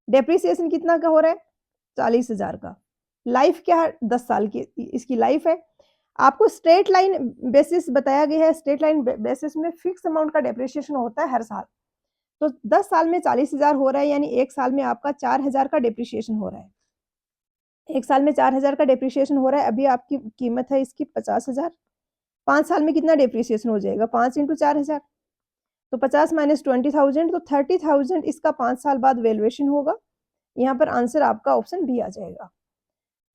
डेप्रिसिएशन कितना का हो रहा है, 40,000 का। लाइफ क्या है, 10 साल की इसकी लाइफ है। आपको स्ट्रेट लाइन बेसिस बताया गया है, स्ट्रेट लाइन बेसिस में फिक्स अमाउंट का डेप्रिसिएशन होता है हर साल। तो 10 साल में 40,000 हो रहा है, यानी 1 साल में आपका 4,000 का डेप्रिसिएशन हो रहा है। 1 साल में 4,000 का डेप्रिसिएशन हो रहा है, अभी आपकी कीमत है इसकी 50,000। 5 साल में कितना डेप्रिसिएशन हो जाएगा, 5 × 4,000, तो 50 माइनस 20,000, तो 30,000 इसका 5 साल बाद वैल्यूएशन होगा। यहाँ पर आंसर आपका ऑप्शन बी आ जाएगा।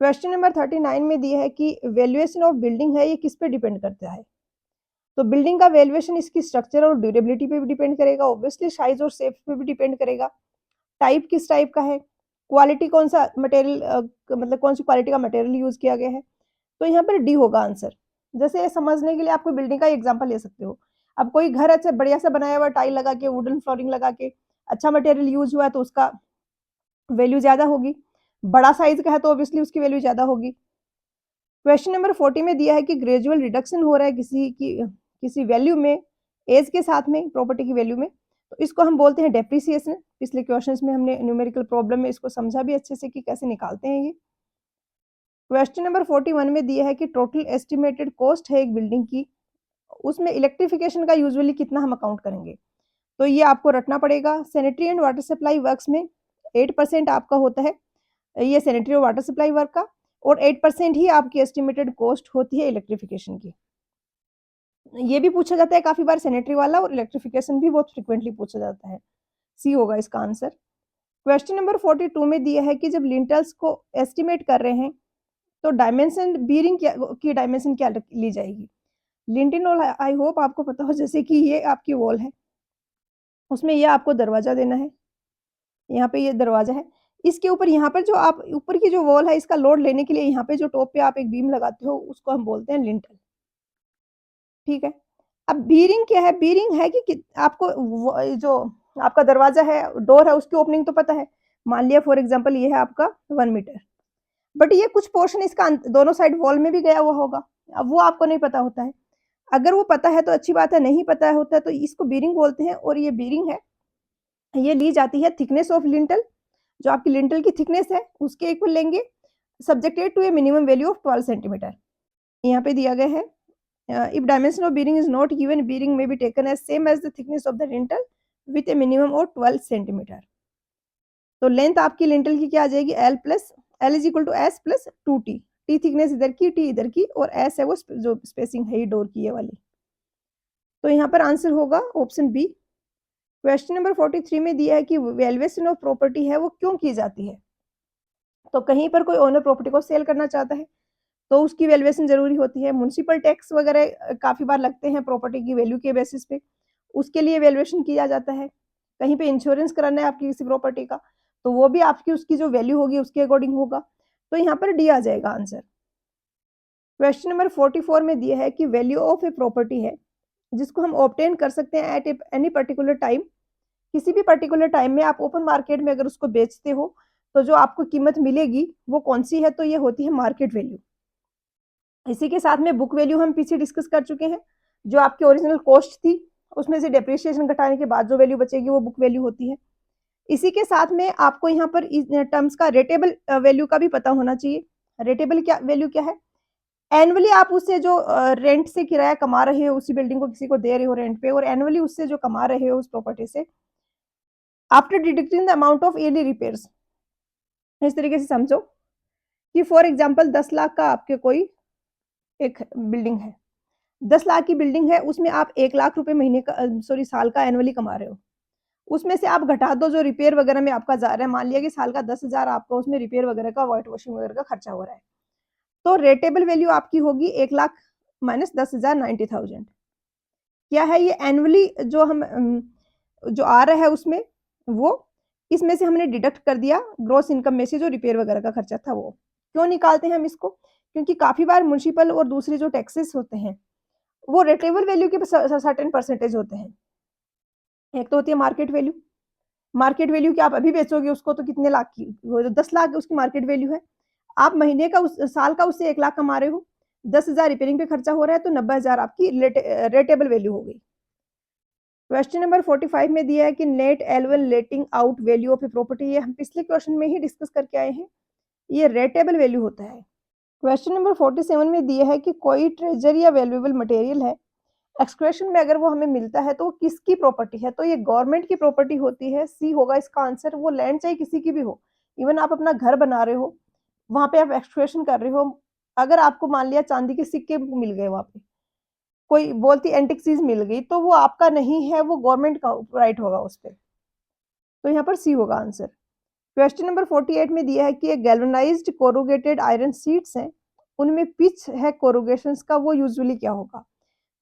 क्वेश्चन नंबर 39 में दिया है कि वैल्यूएशन ऑफ बिल्डिंग है ये किस पे डिपेंड करता है। तो बिल्डिंग का वैल्यूएशन इसकी स्ट्रक्चर और ड्यूरेबिलिटी पे भी डिपेंड करेगा, ऑब्वियसली साइज और शेप पे भी डिपेंड करेगा, टाइप किस टाइप का है, क्वालिटी कौन सा मटेरियल मतलब कौन सी क्वालिटी का मटेरियल यूज किया गया है। तो यहाँ पर डी होगा आंसर। जैसे समझने के लिए आप कोई बिल्डिंग का एग्जांपल ले सकते हो। अब कोई घर अच्छा बढ़िया सा बनाया हुआ टाइल लगा के, वुडन फ्लोरिंग लगा के, अच्छा मटेरियल यूज हुआ है तो उसका वैल्यू ज्यादा होगी। बड़ा साइज का है तो ऑब्वियसली उसकी वैल्यू ज्यादा होगी। क्वेश्चन नंबर 40 में दिया है कि ग्रेजुअल रिडक्शन हो रहा है किसी वैल्यू में एज के साथ में, प्रॉपर्टी की वैल्यू में, तो इसको हम बोलते हैं डेप्रिसिएशन। पिछले क्वेश्चंस में हमने न्यूमेरिकल प्रॉब्लम में इसको समझा भी अच्छे से कि कैसे निकालते हैं ये। क्वेश्चन नंबर 41 में दिया है कि टोटल एस्टिमेटेड कॉस्ट है एक बिल्डिंग की, उसमें इलेक्ट्रिफिकेशन का यूजुअली कितना हम अकाउंट करेंगे। तो ये आपको रटना पड़ेगा। Sanitary and water supply works में 8% आपका होता है ये सैनिटरी और वाटर सप्लाई वर्क का, और 8% ही आपकी एस्टिमेटेड कॉस्ट होती है इलेक्ट्रिफिकेशन की। ये भी पूछा जाता है काफी बार सैनिटरी वाला, और इलेक्ट्रिफिकेशन भी बहुत फ्रिक्वेंटली पूछा जाता है। सी होगा इसका आंसर। क्वेश्चन नंबर 42 में दिया है कि जब लिंटल्स को एस्टिमेट कर रहे हैं तो डायमेंशन बीरिंग की डायमेंशन क्या ली जाएगी। लिंटल और आई होप आपको पता हो, जैसे कि ये आपकी वॉल है, उसमें ये आपको दरवाजा देना है, यहाँ पे ये दरवाजा है, इसके ऊपर यहाँ पर जो आप ऊपर की जो वॉल है इसका लोड लेने के लिए यहाँ पे जो टॉप पे आप एक बीम लगाते हो उसको हम बोलते हैं लिंटल। ठीक है। अब बीरिंग क्या है, बीरिंग है कि आपको जो आपका दरवाजा है, डोर है, उसकी ओपनिंग तो पता है। मान लिया फॉर एग्जांपल ये है आपका 1 मीटर, बट ये कुछ पोर्शन इसका दोनों साइड वॉल में भी गया हुआ होगा, अब वो आपको नहीं पता होता है। अगर वो पता है तो अच्छी बात है, नहीं पता होता है तो इसको बीरिंग बोलते हैं। और ये बीरिंग है, ये ली जाती है थिकनेस ऑफ लिंटल, जो आपकी लिंटल की थिकनेस है उसके इक्वल लेंगे, subjected to a minimum value of 12 centimetre. यहाँ पे दिया गया है if dimension of bearing is not given, bearing may be taken as same as the thickness of the lintel with a minimum of 12 centimetre. तो length आपकी lintel की क्या आ जाएगी, L plus L is equal to S plus 2t, T thickness इधर की, T इधर की, और एस है वो जो स्पेसिंग है ये डोर की ये वाली। तो यहाँ पर आंसर होगा ऑप्शन बी। क्वेश्चन नंबर 43 में दिया है कि वैल्यूएशन ऑफ प्रॉपर्टी है वो क्यों की जाती है। तो कहीं पर कोई ओनर प्रॉपर्टी को सेल करना चाहता है तो उसकी वैल्यूएशन जरूरी होती है। म्युनिसिपल टैक्स वगैरह काफी बार लगते हैं प्रॉपर्टी की वैल्यू के बेसिस पे, उसके लिए वैल्यूएशन किया जाता है। कहीं पे इंश्योरेंस कराना है आपकी किसी प्रॉपर्टी का, तो वो भी आपकी उसकी जो वैल्यू होगी उसके अकॉर्डिंग होगा। तो यहाँ पर डी आ जाएगा आंसर। क्वेश्चन नंबर 44 में दिया है कि वैल्यू ऑफ ए प्रॉपर्टी है जिसको हम ऑब्टेन कर सकते हैं एट एनी पर्टिकुलर टाइम। किसी भी पर्टिकुलर टाइम में आप ओपन मार्केट में अगर उसको बेचते हो तो जो आपको कीमत मिलेगी वो कौन सी है, तो ये होती है मार्केट वैल्यू। इसी के साथ में बुक वैल्यू हम पीछे डिस्कस कर चुके हैं, जो आपकी ओरिजिनल कॉस्ट थी उसमें से डेप्रिसिएशन घटाने के बाद जो वैल्यू बचेगी वो बुक वैल्यू होती है। इसी के साथ में आपको यहाँ पर टर्म्स का रेटेबल वैल्यू का भी पता होना चाहिए। रेटेबल क्या वैल्यू क्या है, एनुअली आप उससे जो रेंट से किराया कमा रहे हो, उसी बिल्डिंग को किसी को दे रहे हो रेंट पे, और एनुअली उससे जो कमा रहे हो उस प्रॉपर्टी से, after deducting the amount of yearly repairs. इस तरीके से समझो कि फॉर एग्जांपल 10 लाख का आपके कोई एक बिल्डिंग है, 10 लाख की बिल्डिंग है, उसमें आप 1 लाख रुपए महीने का साल का एनुअली कमा रहे हो। उसमें से आप घटा दो जो रिपेयर वगैरह में आपका जा रहा है, मान लिया कि साल का 10,000 आपका उसमें रिपेयर वगैरह का, व्हाइट वॉशिंग वगैरह का खर्चा हो रहा है, तो रेटेबल वैल्यू आपकी होगी 1 लाख माइनस 10,000, 90,000। क्या है ये एनुअली जो हम जो आ रहा है उसमें, वो इसमें से हमने डिडक्ट कर दिया ग्रॉस इनकम में से जो रिपेयर वगैरह का खर्चा था वो। क्यों निकालते हैं हम इसको, क्योंकि काफी बार म्युनिसिपल और दूसरे जो टैक्सेस होते हैं वो रेटेबल वैल्यू के सर्टेन परसेंटेज होते हैं। एक तो होती है मार्केट वैल्यू, मार्केट वैल्यू की आप अभी बेचोगे उसको तो कितने लाख की, वो जो 10 लाख उसकी मार्केट वैल्यू है, आप महीने का उस साल का उससे 1 लाख कमा रहे हो, 10,000 रिपेयरिंग पे खर्चा हो रहा है, तो 90,000 आपकी रेटेबल वैल्यू हो गई। क्वेश्चन नंबर 45 में दिया है कि net L one letting out value of a property, ये हम पिछले क्वेश्चन में ही डिस्कस करके आए हैं, ये रेटेबल वैल्यू होता है। क्वेश्चन नंबर 47 में दिया है कि कोई ट्रेजर या वैल्यूएबल मटेरियल है, एक्सक्वेशन में अगर वो हमें मिलता है तो वो किसकी प्रॉपर्टी है, तो ये गवर्नमेंट की प्रॉपर्टी होती है, सी होगा इसका आंसर। वो लैंड चाहे किसी की भी हो, इवन आप अपना घर बना रहे हो, वहां पे आप एक्सक्वेशन कर रहे हो, अगर आपको मान लिया चांदी के सिक्के मिल गए, वहां पे कोई बोलती एंटिक चीज मिल गई, तो वो आपका नहीं है, वो गवर्नमेंट का राइट होगा उस पर। तो यहाँ पर सी होगा आंसर। क्वेश्चन नंबर 48 में दिया है कि गैल्वेनाइज्ड कोरुगेटेड आयरन शीट्स हैं, उनमें पिच है कोरुगेशन का, वो यूजुअली क्या होगा।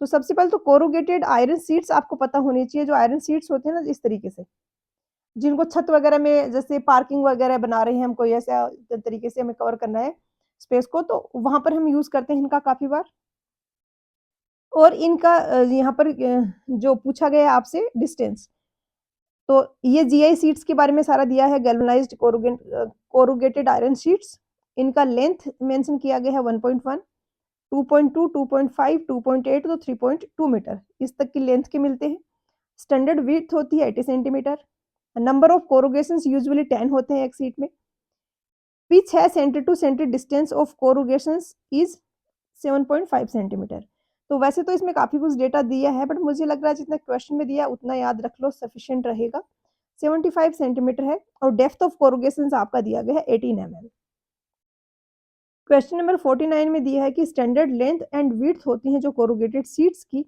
तो सबसे पहले तो कोरुगेटेड आयरन शीट्स आपको पता होनी चाहिए, जो आयरन शीट्स होते हैं ना इस तरीके से, जिनको छत वगैरह में जैसे पार्किंग वगैरह बना रहे हैं हम, कोई ऐसा तरीके से हमें कवर करना है स्पेस को, तो वहां पर हम यूज करते हैं इनका काफी बार। और इनका यहाँ पर जो पूछा गया है आपसे डिस्टेंस, तो ये जीआई शीट्स के बारे में सारा दिया है, गैल्वेनाइज्ड कोरुगेटेड आयरन शीट्स। इनका लेंथ मेंशन किया गया है 1.1, 2.2, 2.5, 2.8 तो 3.2 मीटर, इस तक की लेंथ के मिलते हैं। स्टैंडर्ड विड्थ होती है 80 centimetre. Number of corrugation usually 10 होते हैं एक सीट में। पिच है centre to centre distance of corrugation is 7.5 centimetre. तो वैसे तो इसमें काफी कुछ डेटा दिया है, बट मुझे लग रहा है जितना क्वेश्चन में दिया उतना याद रख लो, सफिशिएंट रहेगा। 75 सेंटीमीटर है, और डेप्थ ऑफ कोरुगेशन आपका दिया गया है 18 mm। क्वेश्चन नंबर 49 में दिया है कि स्टैंडर्ड लेंथ एंड विड्थ होती हैं जो कोरुगेटेड शीट्स की,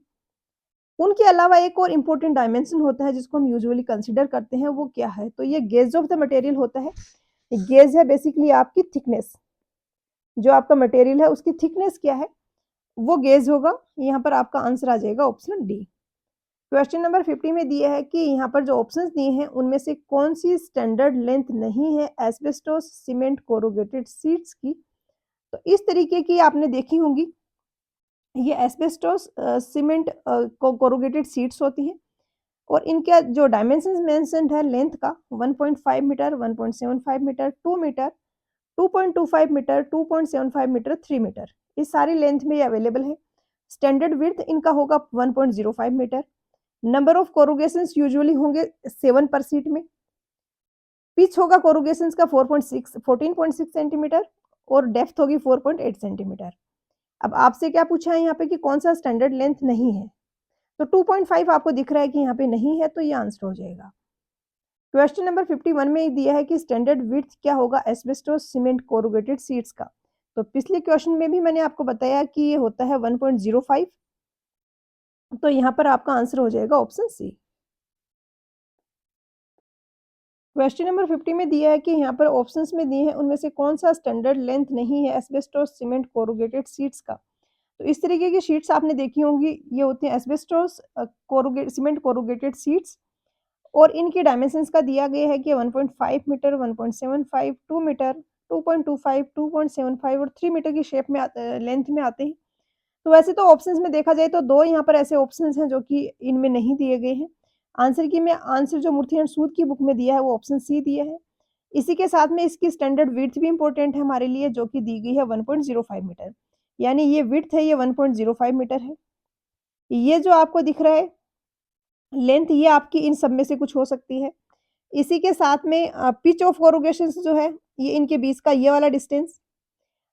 उनके अलावा एक और इम्पोर्टेंट डायमेंशन होता है जिसको हम यूजुअली कंसिडर करते हैं, वो क्या है, तो ये गेज ऑफ द मटेरियल होता है। गेज है बेसिकली आपकी थिकनेस, जो आपका मटेरियल है उसकी थिकनेस क्या है वो गेज होगा। यहाँ पर आपका आंसर आ जाएगा ऑप्शन डी। क्वेश्चन नंबर 50 में दिया है कि यहाँ पर जो ऑप्शंस दिए हैं उनमें से कौन सी स्टैंडर्ड लेंथ नहीं है एस्बेस्टोस सीमेंट कोरुगेटेड शीट्स की। तो इस तरीके की आपने देखी होंगी, ये एस्बेस्टोस सीमेंट कोरुगेटेड शीट्स होती हैं, और इनका जो डायमेंशन मेंशन्ड है लेंथ का 1.5 metre, 1.75 metre, 2 metre, 2.25 metre, 2.75 metre, 3 metre, इस सारी लेंथ में ये अवेलेबल है। स्टैंडर्ड विड्थ इनका होगा 1.05 मीटर। नंबर ऑफ कोरुगेशंस यूजुअली होंगे 7 पर सीट में। पिच होगा कोरुगेशंस का 14.6 सेंटीमीटर, और डेप्थ होगी 4.8 सेंटीमीटर। अब आपसे क्या पूछा है यहाँ पे कि कौन सा स्टैंडर्ड लेंथ नहीं है, तो 2.5 आपको दिख रहा है कि यहाँ पे नहीं है, तो ये आंसर हो जाएगा। क्वेश्चन नंबर 51 में दिया है कि स्टैंडर्ड विड्थ क्या होगा एस्बेस्टोस सीमेंट कोरुगेटेड शीट्स का। तो पिछले क्वेश्चन में भी मैंने आपको बताया कि ये होता है 1.05। तो यहाँ पर आपका आंसर हो जाएगा ऑप्शन सी। क्वेश्चन नंबर 50 में दिया है कि यहाँ पर ऑप्शंस में दिए हैं उनमें से कौन सा स्टैंडर्ड लेंथ नहीं है एस्बेस्टोस सीमेंट कोरुगेटेड शीट्स का। तो इस तरीके की शीट्स आपने देखी होंगी, ये होती हैं एस्बेस्टोस सीमेंट कोरुगेटेड शीट्स और इनकी डायमेंशंस का दिया गया है कि 1.5 मीटर, 1.75, 2 मीटर, 2.25, 2.75 और 3 मीटर की शेप में लेंथ में आते हैं। तो वैसे तो ऑप्शंस में देखा जाए तो 2 यहाँ पर ऐसे ऑप्शंस हैं जो कि इनमें नहीं दिए गए हैं। आंसर जो मूर्ति एंड सूद की बुक में दिया है वो ऑप्शन सी दिया है। इसी के साथ में इसकी स्टैंडर्ड विड्थ भी इम्पोर्टेंट है हमारे लिए, जो कि दी गई है 1.05 मीटर। यानी ये विड्थ है, ये 1.05 मीटर है। ये जो आपको दिख रहा है लेंथ, ये आपकी इन सब में से कुछ हो सकती है। इसी के साथ में पिच ऑफ कोरुगेशंस जो है, ये इनके बीच का ये वाला डिस्टेंस,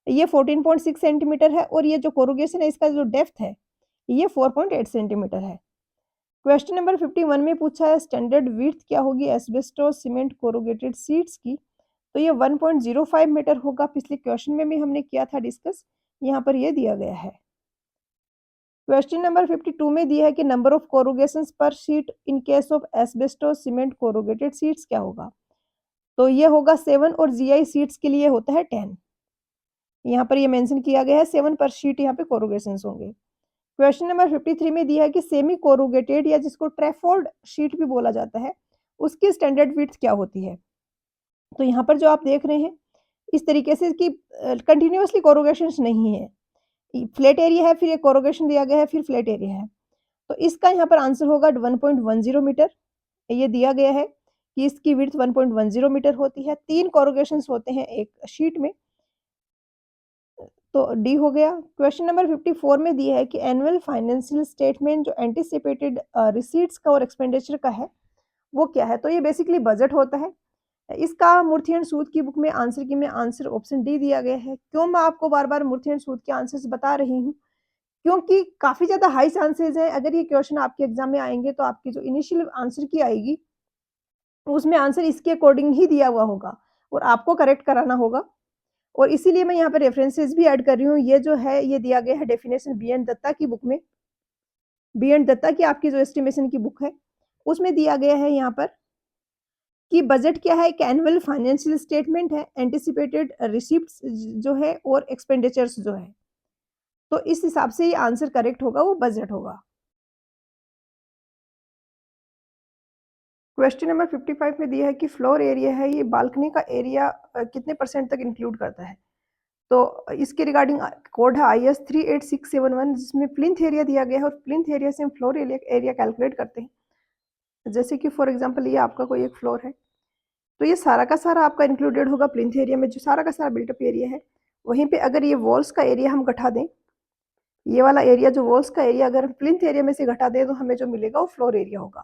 ये 14.6 सेंटीमीटर है और ये जो कोरुगेशन है इसका जो डेप्थ है, ये 4.8 सेंटीमीटर है। क्वेश्चन नंबर 51 में पूछा है स्टैंडर्ड विड्थ क्या होगी एस्बेस्टोस सीमेंट कोरुगेटेड शीट्स की। तो ये 1.05 मीटर होगा। पिछले क्वेश्चन में भी हमने किया था डिस्कस, यहाँ पर ये दिया गया है। क्वेश्चन नंबर 52 में दिया है कि नंबर ऑफ कोरुगेशंस पर sheet in case of asbestos cement corrugated sheets क्या होगा। तो ये होगा 7 और जीआई शीट्स के लिए होता है 10। यहाँ पर ये मेंशन किया गया है 7 पर शीट यहाँ पे कोरुगेशंस होंगे। क्वेश्चन नंबर 53 में दिया है कि सेमी कोरुगेटेड या जिसको ट्रेफोल्ड शीट भी बोला जाता है, उसकी स्टैंडर्ड विड्थ क्या होती है। तो यहाँ पर जो आप देख रहे हैं इस तरीके से कि कंटिन्यूअसली कोरुगेशंस नहीं है, फ्लैट एरिया है, फिर एक कोरुगेशन दिया गया है, फिर फ्लैट एरिया है। तो इसका यहाँ पर आंसर होगा 1.10 मीटर। ये दिया गया है कि इसकी विड्थ 1.10 मीटर होती है। 3 कोरुगेशंस होते हैं एक शीट में, तो डी हो गया। क्वेश्चन नंबर 54 में दिया है कि एनुअल फाइनेंशियल स्टेटमेंट जो एंटीसिपेटेड रिसीट्स का और एक्सपेंडिचर का है वो क्या है। तो ये बेसिकली बजट होता है। इसका मूर्ति एंड सूद की बुक में आंसर ऑप्शन डी दिया गया है। क्यों मैं आपको बार-बार मूर्ति एंड सूद के आंसर्स बता रही हूँ, क्योंकि काफ़ी ज़्यादा हाई चांसेस है अगर ये क्वेश्चन आपके एग्ज़ाम में आएँगे तो आपकी जो इनिशियल आंसर की आएगी, उसमें आंसर इसके अकॉर्डिंग ही दिया हुआ होगा और आपको करेक्ट कराना होगा। और इसीलिए मैं यहाँ पे रेफरेंसेस भी ऐड कर रही हूँ। ये जो है ये दिया गया है डेफिनेशन बी एन दत्ता की बुक में। बी एन दत्ता की आपकी जो एस्टिमेशन की बुक है, उसमें दिया गया है यहाँ पर कि बजट क्या है, एक एनुअल फाइनेंशियल स्टेटमेंट है, एंटिसिपेटेड रिसीप्ट्स जो है और एक्सपेंडिचर्स जो है। तो इस हिसाब से ये आंसर करेक्ट होगा, वो बजट होगा। क्वेश्चन नंबर 55 में दिया है कि फ्लोर एरिया है, ये बालकनी का एरिया कितने परसेंट तक इंक्लूड करता है। तो इसके रिगार्डिंग कोड है IS 38671, जिसमें प्लिंथ एरिया दिया गया है और प्लिंथ एरिया से हम फ्लोर एरिया कैलकुलेट करते हैं। जैसे कि फॉर एग्जांपल ये आपका कोई एक फ्लोर है, तो ये सारा का सारा आपका इंक्लूडेड होगा प्लिंथ एरिया में, जो सारा का सारा बिल्टअप एरिया है। वहीं पे अगर ये वॉल्स का एरिया हम घटा दें, ये वाला एरिया जो वॉल्स का एरिया अगर हम प्लिंथ एरिया में से घटा दें तो हमें जो मिलेगा वो फ्लोर एरिया होगा।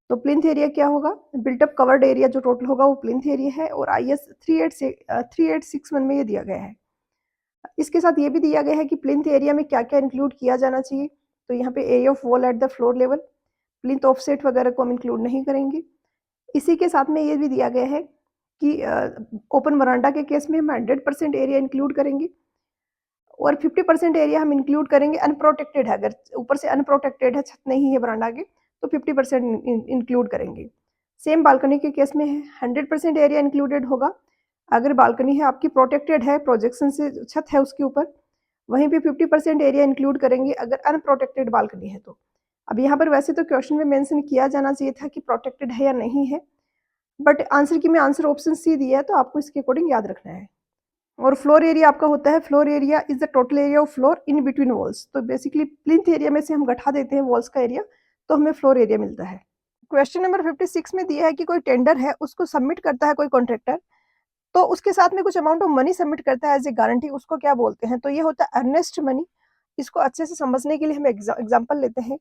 तो प्लिंथ एरिया क्या होगा, बिल्टअप कवर्ड एरिया जो टोटल होगा वो प्लिंथ एरिया है और IS 3861 में ये दिया गया है। इसके साथ ये भी दिया गया है कि प्लिंथ एरिया में क्या-क्या इंक्लूड किया जाना चाहिए। तो यहाँ पे area of wall at the floor level, plinth offset वगैरह को हम इंक्लूड नहीं करेंगे। इसी के साथ में ये भी दिया गया है कि ओपन वरांडा के केस में हम 100% एरिया इंक्लूड करेंगे और 50% एरिया हम इंक्लूड करेंगे अनप्रोटेक्टेड है, अगर ऊपर से अनप्रोटेक्टेड है, छत नहीं है वरांडा के, तो 50% इंक्लूड करेंगे। सेम बालकनी के केस में है, 100% एरिया इंक्लूडेड होगा अगर बालकनी है आपकी प्रोटेक्टेड है, प्रोजेक्शन से छत है उसके ऊपर। वहीं पे 50% एरिया इंक्लूड करेंगे अगर अनप्रोटेक्टेड बालकनी है तो। अब यहाँ पर वैसे तो क्वेश्चन में मेंशन किया जाना चाहिए था कि प्रोटेक्टेड है या नहीं है, बट आंसर ऑप्शन सी दिया है तो आपको इसके अकॉर्डिंग याद रखना है। और फ्लोर एरिया आपका होता है, floor area is the total area of floor in between walls. तो बेसिकली प्लिंथ एरिया में से हम घटा देते हैं वॉल्स का एरिया, तो हमें फ्लोर एरिया मिलता है। क्वेश्चन नंबर 56 में दिया है कि कोई टेंडर है, उसको सबमिट करता है कोई कॉन्ट्रैक्टर, तो उसके साथ में कुछ अमाउंट ऑफ मनी सबमिट करता है एज ए गारंटी, उसको क्या बोलते हैं। तो ये होता है अर्नेस्ट मनी। इसको अच्छे से समझने के लिए हम एग्जाम्पल लेते हैं।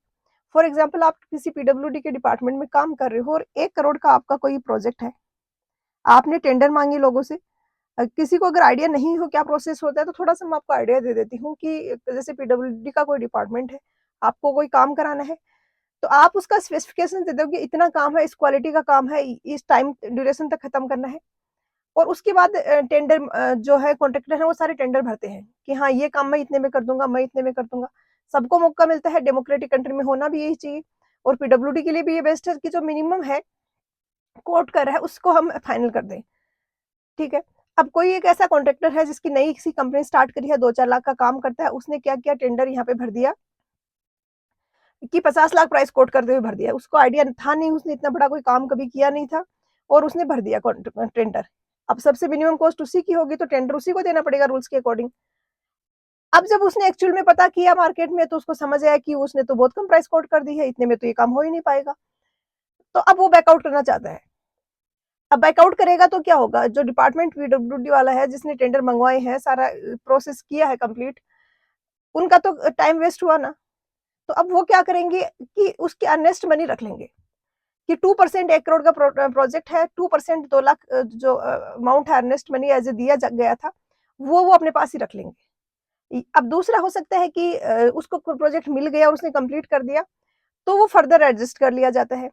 फॉर एग्जाम्पल आप किसी PWD के डिपार्टमेंट में काम कर रहे हो और 1 करोड़ का आपका कोई प्रोजेक्ट है, आपने टेंडर मांगी लोगों से। किसी को अगर आइडिया नहीं हो क्या प्रोसेस होता है तो थोड़ा सा मैं आपको आइडिया दे देती हूँ कि जैसे PWD का कोई डिपार्टमेंट है, आपको कोई काम कराना है, तो आप उसका स्पेसिफिकेशन दे दो कि इतना काम है, इस क्वालिटी का काम है, इस टाइम ड्यूरेशन तक खत्म करना है। और उसके बाद टेंडर जो है कॉन्ट्रैक्टर है वो सारे टेंडर भरते हैं कि हाँ ये काम मैं इतने में कर दूंगा, मैं इतने में कर दूंगा। सबको मौका मिलता है, डेमोक्रेटिक कंट्री में होना भी यही चाहिए। और पीडब्ल्यूडी के लिए भी ये बेस्ट है कि जो मिनिमम है कोट कर रहा है उसको हम फाइनल कर दें। ठीक है। अब कोई एक ऐसा कॉन्ट्रैक्टर है जिसकी नई किसी कंपनी स्टार्ट करी है, 2-4 लाख का काम करता है, उसने क्या किया, टेंडर यहाँ पे भर दिया कि 50 लाख प्राइस कोट करते हुए भर दिया। उसको आइडिया था नहीं, उसने इतना बड़ा कोई काम कभी किया नहीं था और उसने भर दिया टेंडर। अब सबसे मिनिमम कॉस्ट उसी की होगी तो टेंडर उसी को देना पड़ेगा रूल्स के अकॉर्डिंग। अब जब उसने एक्चुअल में पता किया मार्केट में तो उसको समझ आया कि उसने तो बहुत कम प्राइस कोट कर दी है, इतने में तो ये काम हो ही नहीं पाएगा। तो अब वो बैकआउट करना चाहता है। अब बैकआउट करेगा तो क्या होगा, जो डिपार्टमेंट पीडब्ल्यूडी वाला है जिसने टेंडर मंगवाए हैं, सारा प्रोसेस किया है कंप्लीट, उनका तो टाइम वेस्ट हुआ ना। तो अब वो क्या करेंगे कि उसके अर्नेस्ट मनी रख लेंगे कि 2% 1 करोड़ का प्रोजेक्ट है, 2% 2 लाख जो अमाउंट है अर्नेस्ट मनी एज ए दिया गया था, वो अपने पास ही रख लेंगे। अब दूसरा हो सकता है कि उसको प्रोजेक्ट मिल गया और उसने कंप्लीट कर दिया, तो वो फर्दर एडजस्ट कर लिया जाता है।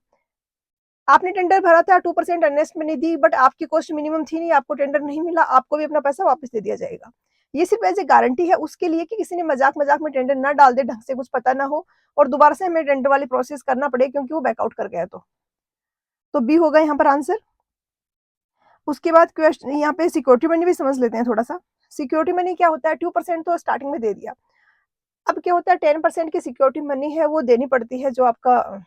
आपने टेंडर भरा था, 2% अर्नेस्ट मनी दी, बट आपकी कॉस्ट मिनिमम थी नहीं, आपको टेंडर नहीं मिला, आपको भी अपना पैसा वापस दे दिया जाएगा। ये सिर्फ एज ए गारंटी है उसके लिए कि किसी ने मजाक में टेंडर ना डाल दे, ढंग से कुछ पता ना हो और दोबारा से हमें टेंडर वाली प्रोसेस करना पड़े क्योंकि वो बैकआउट कर गया। तो बी होगा यहाँ पर आंसर। उसके बाद क्वेश्चन यहाँ पे सिक्योरिटी मनी भी समझ लेते हैं थोड़ा सा। सिक्योरिटी मनी क्या होता है, 2% तो स्टार्टिंग में दे दिया। अब क्या होता है, 10% की सिक्योरिटी मनी है वो देनी पड़ती है, जो आपका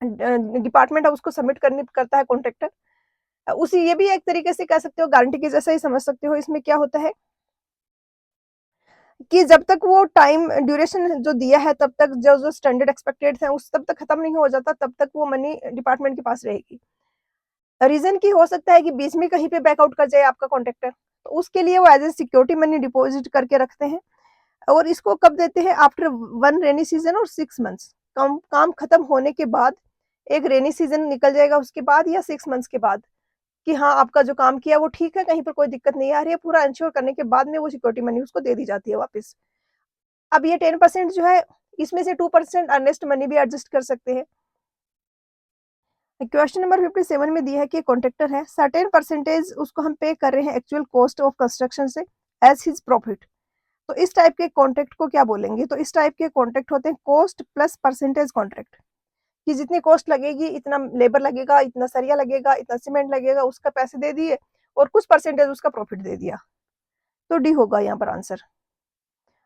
डिपार्टमेंट है उसको सबमिट करनी करता है कॉन्ट्रैक्टर। उसी ये भी एक तरीके से कह सकते हो गारंटी के जैसा ही समझ सकते हो। इसमें क्या होता है कि जब तक वो टाइम ड्यूरेशन जो दिया है तब तक जो स्टैंडर्ड एक्सपेक्टेड है उस तब तक खत्म नहीं हो जाता, तब तक वो मनी डिपार्टमेंट के पास रहेगी। रीजन की हो सकता है कि बीच में कहीं पे बैकआउट कर जाए आपका कॉन्ट्रैक्टर, तो उसके लिए वो as a security money deposit करके रखते हैं। और इसको कब देते हैं, आफ्टर 1 रेनी सीजन और 6 मंथ्स, काम खत्म होने के बाद। एक रेनी सीजन निकल जाएगा उसके बाद या 6 मंथ्स के बाद कि हाँ आपका जो काम किया वो ठीक है, कहीं पर कोई दिक्कत नहीं आ रही है, पूरा इंश्योर करने के बाद में वो सिक्योरिटी मनी उसको दे दी जाती है वापस। अब ये 10% जो है इसमें से 2% अर्नेस्ट मनी भी एडजस्ट कर सकते हैं। क्वेश्चन नंबर 57 में दिया है कि कॉन्ट्रैक्टर है, सर्टेन परसेंटेज उसको हम पे कर रहे हैं एक्चुअल कॉस्ट ऑफ कंस्ट्रक्शन से एज हिज प्रॉफिट। तो इस टाइप के कॉन्ट्रैक्ट को क्या बोलेंगे, तो इस टाइप के कॉन्ट्रैक्ट होते हैं कॉस्ट प्लस परसेंटेज कॉन्ट्रैक्ट, कि जितनी कॉस्ट लगेगी, इतना लेबर लगेगा, इतना सरिया लगेगा, इतना सीमेंट लगेगा, उसका पैसे दे दिए और कुछ परसेंटेज उसका प्रॉफिट दे दिया। तो डी होगा यहाँ पर आंसर।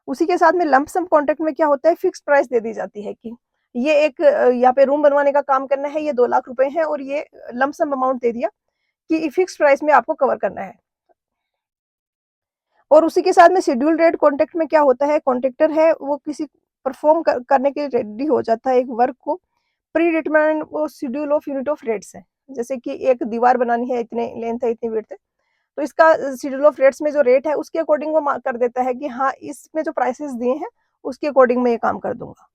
उसी के साथ में लंप सम कॉन्ट्रैक्ट में क्या होता है, फिक्स प्राइस दे दी जाती है कि ये एक यहाँ पे रूम बनवाने का काम करना है, ये 2 लाख रुपए है और ये लंप सम अमाउंट दे दिया कि फिक्स प्राइस में आपको कवर करना है। और उसी के साथ में शेड्यूल रेट कॉन्ट्रैक्ट में क्या होता है, कॉन्ट्रैक्टर है वो किसी परफॉर्म करने के लिए रेडी हो जाता है एक वर्क को, प्री डिटरमाइंड वो schedule of unit of rates है। जैसे कि एक दीवार बनानी है, इतने लेंथ है, इतनी विड्थ है, तो इसका शेड्यूल ऑफ रेट्स में जो रेट है उसके अकॉर्डिंग वो कर देता है कि हाँ इसमें जो प्राइसेस दिए हैं उसके अकॉर्डिंग मैं ये काम कर दूंगा।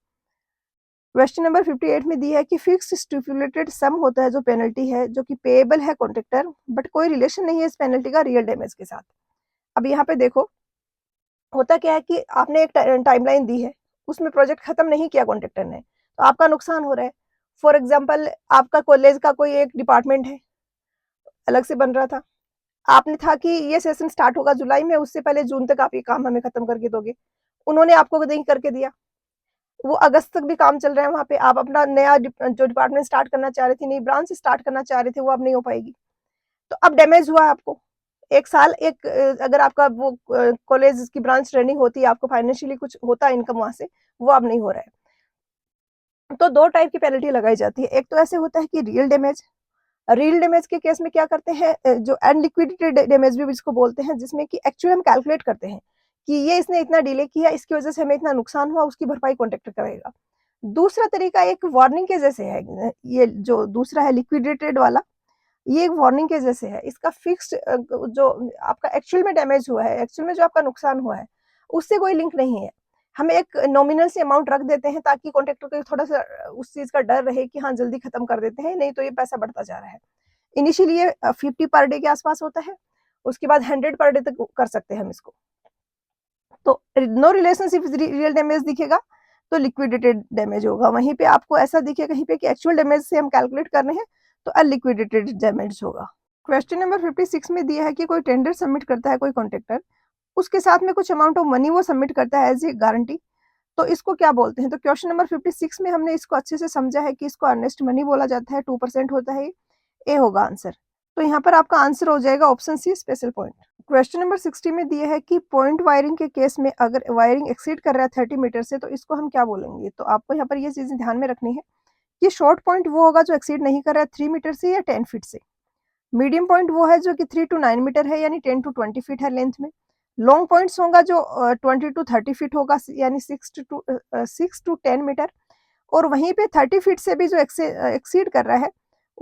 क्वेश्चन नंबर 58 में दिया है कि फिक्स स्टिपुलेटेड सम होता है जो पेनल्टी है, जो कि पेएबल है कॉन्ट्रैक्टर, बट कोई रिलेशन नहीं है इस पेनल्टी का रियल डैमेज के साथ। अब यहाँ पे देखो होता क्या है कि आपने एक टाइमलाइन दी है, उसमें प्रोजेक्ट खत्म नहीं किया कॉन्ट्रैक्टर ने, तो आपका नुकसान हो रहा है। फॉर एग्जाम्पल आपका कॉलेज का कोई एक डिपार्टमेंट है, अलग से बन रहा था, आपने था कि ये सेशन स्टार्ट होगा जुलाई में, उससे पहले जून तक आप ये काम हमें खत्म करके दोगे, उन्होंने आपको नहीं करके दिया, वो अगस्त तक भी काम चल रहा है वहाँ पे, आप अपना नया जो डिपार्टमेंट स्टार्ट करना चाह रहे थे, नई ब्रांच स्टार्ट करना चाह रहे थे, वो अब नहीं हो पाएगी। तो अब डैमेज हुआ आपको, एक साल एक अगर आपका वो कॉलेज की ब्रांच रनिंग होती है, आपको फाइनेंशियली कुछ होता है इनकम वहां से, वो अब नहीं हो रहा है। तो 2 टाइप की पेनल्टी लगाई जाती है। एक तो ऐसे होता है कि रियल डैमेज के केस में क्या करते हैं, जो अनलिक्विडेटेड डैमेज भी इसको बोलते हैं, जिसमें कि एक्चुअली हम कैलकुलेट करते हैं कि ये इसने इतना डिले किया, इसकी वजह से हमें इतना नुकसान हुआ, उसकी भरपाई कॉन्ट्रैक्टर करेगा। दूसरा तरीका एक वार्निंग के जैसे है, ये जो दूसरा है लिक्विडेटेड वाला, ये एक वार्निंग के जैसे है। इसका फिक्स्ड जो आपका एक्चुअल में डैमेज हुआ है, एक्चुअल में जो आपका नुकसान हुआ है, उससे कोई लिंक नहीं है। हम एक नॉमिनल से अमाउंट रख देते हैं ताकि कॉन्ट्रैक्टर को थोड़ा सा उस चीज का डर रहे कि हाँ जल्दी खत्म कर देते हैं, नहीं तो ये पैसा बढ़ता जा रहा है। इनिशियली ये 50 पर डे के आसपास होता है, उसके बाद 100 पर डे तक कर सकते हैं हम इसको। तो नो रिलेशनशिप रियल डैमेज दिखेगा, तो लिक्विडेटेड डैमेज होगा। वहीं पे आपको ऐसा दिखे कहीं पे कि एक्चुअल डैमेज से हम कैलकुलेट कर रहे हैं तो अनलिक्विडेटेड डैमेज होगा। क्वेश्चन नंबर 56 में दिया है कि कोई टेंडर सबमिट करता है कोई कॉन्ट्रैक्टर, उसके साथ में कुछ अमाउंट ऑफ मनी वो सबमिट करता है एज ए गारंटी, तो इसको क्या बोलते हैं? तो क्वेश्चन नंबर 56 में हमने इसको अच्छे से समझा है कि इसको अर्नेस्ट मनी बोला जाता है, 2% होता है, ए होगा आंसर। तो यहाँ पर आपका आंसर हो जाएगा option C, special point. Question number 60 में दिया है कि पॉइंट वायरिंग के केस में अगर वायरिंग एक्सीड कर रहा है 30 मीटर से, तो इसको हम क्या बोलेंगे? तो आपको यहाँ पर ये चीजें ध्यान में रखनी है कि शॉर्ट पॉइंट वो होगा जो एक्सीड नहीं कर रहा है 3 मीटर से या 10 फीट से। मीडियम पॉइंट वो है जो कि 3 टू 9 मीटर है, यानी 10 टू 20 फीट है लेंथ में। लॉन्ग पॉइंट्स होगा जो 20 टू 30 फीट होगा, यानी 6 टू 10 मीटर। और वहीं पे 30 फीट से भी जो एक्सीड कर रहा है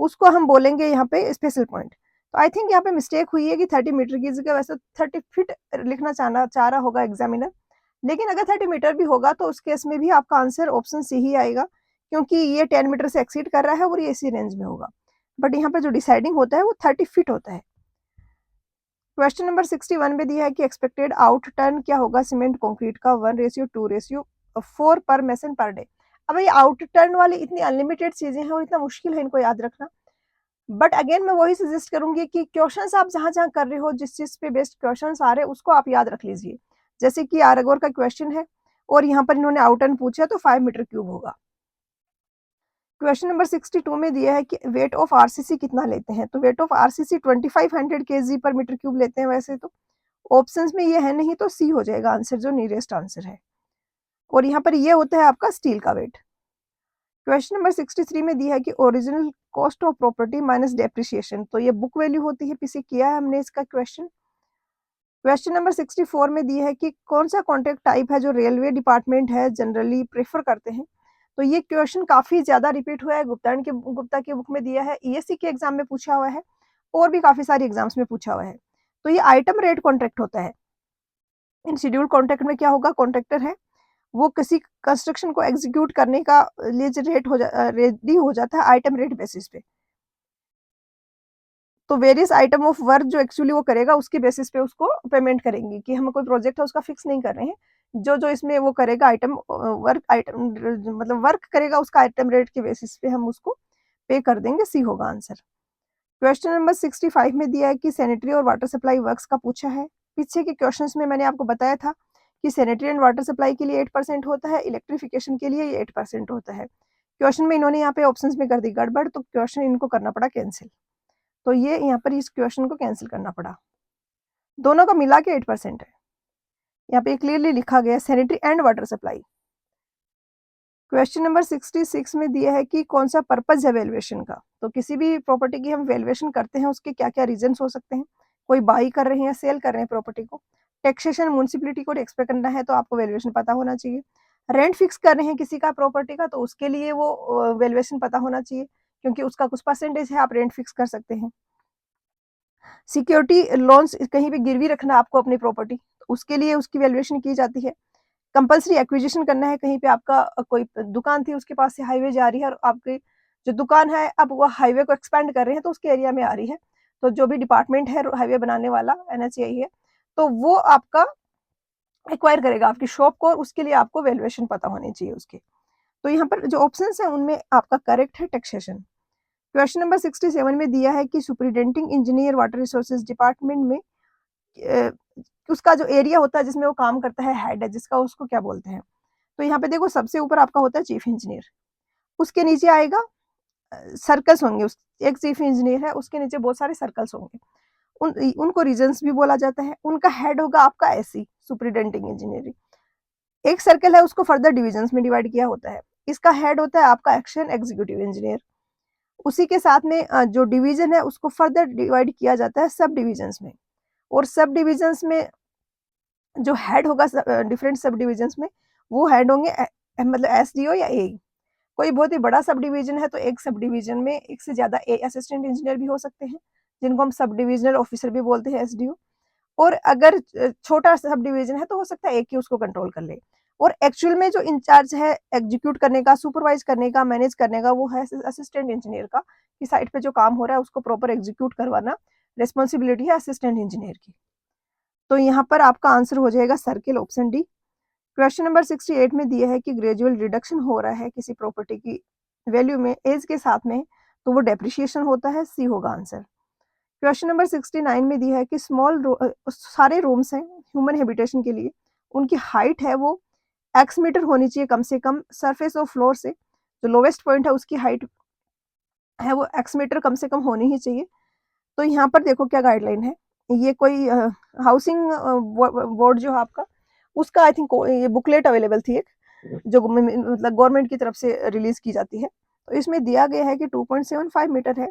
उसको हम बोलेंगे यहाँ पे स्पेशल पॉइंट। तो आई थिंक यहाँ पे मिस्टेक हुई है कि 30 मीटर की जगह वैसे 30 फीट लिखना चाह रहा होगा एग्जामिनर, लेकिन अगर 30 मीटर भी होगा तो उस केस में भी आपका आंसर ऑप्शन सी ही आएगा, क्योंकि ये 10 मीटर से एक्सीड कर रहा है और ये इसी रेंज में होगा। बट यहाँ पे जो डिसाइडिंग होता है वो 30 फीट होता है। क्वेश्चन नंबर 61 में दिया है कि एक्सपेक्टेड आउट टर्न क्या होगा सीमेंट कंक्रीट का 1:2:4 पर मेसन पर डे। अब ये आउट टर्न वाली इतनी अनलिमिटेड चीजें हैं और इतना मुश्किल है इनको याद रखना। बट अगेन मैं वही सजेस्ट करूंगी कि क्वेश्चंस आप जहां जहां कर रहे हो, जिस चीज पे बेस्ड क्वेश्चंस आ रहे हैं उसको आप याद रख लीजिए। जैसे कि आरगोर का क्वेश्चन है और यहाँ पर इन्होंने आउट टर्न पूछा तो 5 मीटर क्यूब होगा। क्वेश्चन नंबर 62 में दिया है कि वेट ऑफ आरसीसी कितना लेते हैं? तो वेट ऑफ आरसीसी 2500 केजी पर मीटर क्यूब लेते हैं वैसे तो। ऑप्शंस में ये है नहीं तो सी हो जाएगा आंसर, जो नियरेस्ट आंसर है। और यहाँ पर ये होता है आपका स्टील का वेट। क्वेश्चन नंबर 63 में दिया है कि original cost of property minus depreciation, तो ये बुक वैल्यू होती है, पीछे किया है हमने इसका क्वेश्चन। क्वेश्चन नंबर 64 में दिया है कि कौन सा कॉन्ट्रैक्ट टाइप है जो रेलवे डिपार्टमेंट है जनरली प्रेफर करते हैं? तो ये क्वेश्चन काफी ज्यादा रिपीट हुआ है, गुप्ता की बुक में दिया है, ईएससी के एग्जाम में पूछा हुआ है और भी काफी सारे एग्जाम्स में पूछा हुआ है। तो ये आइटम रेट कॉन्ट्रैक्ट होता है। इन शेड्यूल कॉन्ट्रैक्ट में क्या होगा? कॉन्ट्रैक्टर है वो किसी कंस्ट्रक्शन को एग्जीक्यूट करने का लिए रेडी हो जाता है आइटम रेट बेसिस पे। तो वेरियस आइटम ऑफ वर्क जो एक्चुअली वो करेगा उसके बेसिस पे उसको पेमेंट करेंगे, कि हमें कोई प्रोजेक्ट है उसका फिक्स नहीं कर रहे हैं। जो जो इसमें वो करेगा आइटम मतलब वर्क करेगा उसका आइटम रेट के बेसिस पे हम उसको पे कर देंगे, सी होगा आंसर। क्वेश्चन नंबर 65 में दिया है कि सैनिटरी और वाटर सप्लाई वर्क्स का पूछा है। पीछे के क्वेश्चंस में मैंने आपको बताया था कि सैनिटरी एंड वाटर सप्लाई के लिए 8% होता है, इलेक्ट्रिफिकेशन के लिए ये 8% होता है। क्वेश्चन में इन्होंने यहाँ पे ऑप्शंस में कर दी गड़बड़, तो क्वेश्चन इनको करना पड़ा कैंसिल। तो ये यहाँ पर इस क्वेश्चन को कैंसिल करना पड़ा। दोनों का मिला के 8% है। यहाँ पे क्लियरली लिखा गया sanitary and water supply. Question number 66 में दिया है कि कौन सा पर्पज है वैल्यूएशन का? तो किसी भी प्रॉपर्टी की हम वैल्यूएशन करते हैं उसके क्या क्या रीजंस हो सकते हैं। कोई बाई कर रहे हैं या सेल कर रहे हैं प्रॉपर्टी को, टैक्सेशन म्युनिसिपैलिटी को टैक्स पे करना है तो आपको वैल्यूएशन पता होना चाहिए। रेंट फिक्स कर रहे हैं किसी का प्रॉपर्टी का तो उसके लिए वो वैल्यूएशन पता होना चाहिए, क्योंकि उसका कुछ परसेंटेज है, आप रेंट फिक्स कर सकते हैं। सिक्योरिटी लोन्स कहीं पे गिरवी रखना आपको अपनी प्रॉपर्टी, उसके लिए उसकी वैल्यूएशन की जाती है। कंपल्सरी एक्विजिशन करना है, कहीं पे आपका कोई दुकान थी उसके पास से हाईवे जा रही है और आपकी जो दुकान है अब वो हाईवे को एक्सपेंड कर रहे हैं तो उसके एरिया में आ रही है, तो जो भी डिपार्टमेंट है हाईवे बनाने वाला एनएचएआई है तो वो आपका एक्वायर करेगा आपकी शॉप को, और उसके लिए आपको वैल्यूएशन पता होनी चाहिए उसके। तो यहाँ पर जो ऑप्शन है उनमें आपका करेक्ट है टैक्सेशन। क्वेश्चन नंबर 67 में दिया है कि superintending engineer water resources department में उसका जो एरिया होता है जिसमें वो काम करता है, हेड है जिसका, उसको क्या बोलते हैं? तो यहाँ पे देखो सबसे ऊपर आपका होता है चीफ इंजीनियर, उसके नीचे आएगा सर्कल्स होंगे, एक चीफ इंजीनियर है उसके नीचे बहुत सारे सर्कल्स होंगे, उनको रीजन्स भी बोला जाता है। उनका हेड होगा आपका एसई, सुपरिटेंडिंग इंजीनियरिंग। एक सर्कल है उसको फर्दर डिविजन्स में डिवाइड किया होता है, इसका हेड होता है आपका एक्शन एग्जीक्यूटिव इंजीनियर। उसी के साथ में जो डिवीजन है उसको फर्दर डिवाइड किया जाता है सब डिविजन्स में, और सब डिविजन्स में जो हेड होगा डिफरेंट सब डिविजन्स में वो हेड होंगे मतलब एसडीओ या ए। कोई बहुत ही बड़ा सब डिवीजन है तो एक सब डिवीजन में एक से ज्यादा ए असिस्टेंट इंजीनियर भी हो सकते हैं, जिनको हम सब डिविजनल ऑफिसर भी बोलते हैं, एसडीओ। और अगर छोटा सब डिवीजन है तो हो सकता है एक ही उसको कंट्रोल कर ले। और एक्चुअल में जो इंचार्ज है एग्जीक्यूट करने का, सुपरवाइज करने का, मैनेज करने का, वो है असिस्टेंट इंजीनियर का, कि साइट पे जो काम हो रहा है उसको प्रॉपर एग्जीक्यूट करवाना रिस्पॉन्सिबिलिटी है असिस्टेंट इंजीनियर की। तो यहाँ पर आपका आंसर हो जाएगा circle, option D. Question number 68 में दिया है कि ग्रेजुअल रिडक्शन हो रहा है किसी प्रॉपर्टी की वैल्यू में एज के साथ में, तो वो डेप्रिशिएशन होता है, सी होगा आंसर। क्वेश्चन नंबर 69 में दिया है कि सारे रूम्स हैं ह्यूमन हैबिटेशन के लिए, उनकी हाइट है वो एक्स मीटर होनी चाहिए कम से कम सरफेस ऑफ फ्लोर से, जो लोवेस्ट पॉइंट है उसकी हाइट है वो एक्स मीटर कम से कम होनी ही चाहिए। तो यहाँ पर देखो क्या गाइडलाइन है, ये कोई हाउसिंग बोर्ड जो है आपका, उसका आई थिंक ये बुकलेट अवेलेबल थी एक, जो मतलब गवर्नमेंट की तरफ से रिलीज की जाती है। तो इसमें दिया गया है कि 2.75 मीटर है,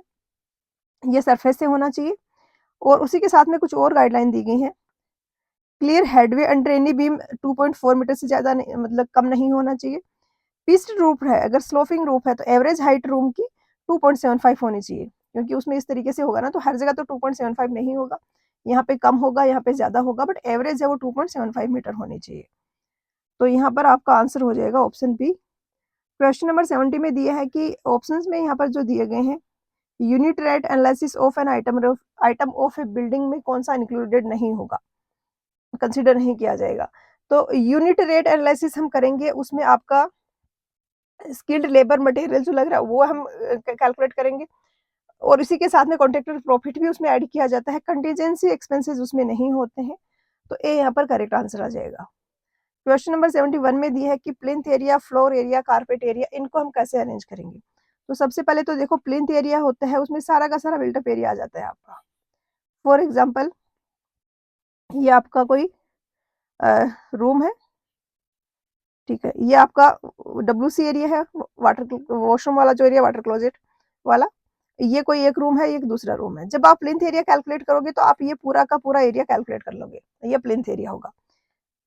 ये सरफेस से होना चाहिए। और उसी के साथ में कुछ और गाइडलाइन दी गई हैं। Clear headway under any beam 2.4 metre से ज़्यादा मतलब कम नहीं होना चाहिए। पिस्ड रूफ है, अगर स्लोपिंग रूफ है तो एवरेज हाइट रूम की 2.75 होनी चाहिए, क्योंकि उसमें इस तरीके से होगा ना, तो हर जगह तो 2.75 नहीं होगा, यहाँ पे कम होगा, यहाँ पे ज़्यादा होगा, बट एवरेज है वो 2.75 मीटर होनी चाहिए। तो यहाँ पर आपका आंसर हो जाएगा ऑप्शन बी। क्वेश्चन नंबर 70 में दिया है कि ऑप्शंस में यहाँ पर जो दिए गए हैं, unit rate analysis of an item of A building में कौन सा इंक्लूडेड नहीं होगा, कंसिडर नहीं किया जाएगा। तो यूनिट रेट एनालिसिस हम करेंगे, उसमें आपका स्किल्ड लेबर मटेरियल जो लग रहा है वो हम कैलकुलेट करेंगे, और इसी के साथ में कॉन्ट्रैक्टर प्रॉफिट भी उसमें ऐड किया जाता है, कंटीजेंसी एक्सपेंसेस उसमें नहीं होते हैं। तो ए यहाँ पर करेक्ट आंसर आ जाएगा। क्वेश्चन नंबर 71 में दिया है कि plinth area, floor area, carpet area, इनको हम कैसे अरेंज करेंगे। तो सबसे पहले तो देखो प्लिंथ एरिया होता है, उसमें सारा का सारा बिल्टअप एरिया आ जाता है आपका। फॉर एग्जाम्पल ये आपका कोई रूम है, ठीक है, ये आपका WC एरिया है, वाटर वॉशरूम वाला जो एरिया, वाटर क्लोजेट वाला, ये कोई एक रूम है, एक दूसरा रूम है। जब आप प्लिंथ एरिया कैलकुलेट करोगे तो आप ये पूरा का पूरा एरिया कैलकुलेट कर लोगे, ये प्लिंथ एरिया होगा।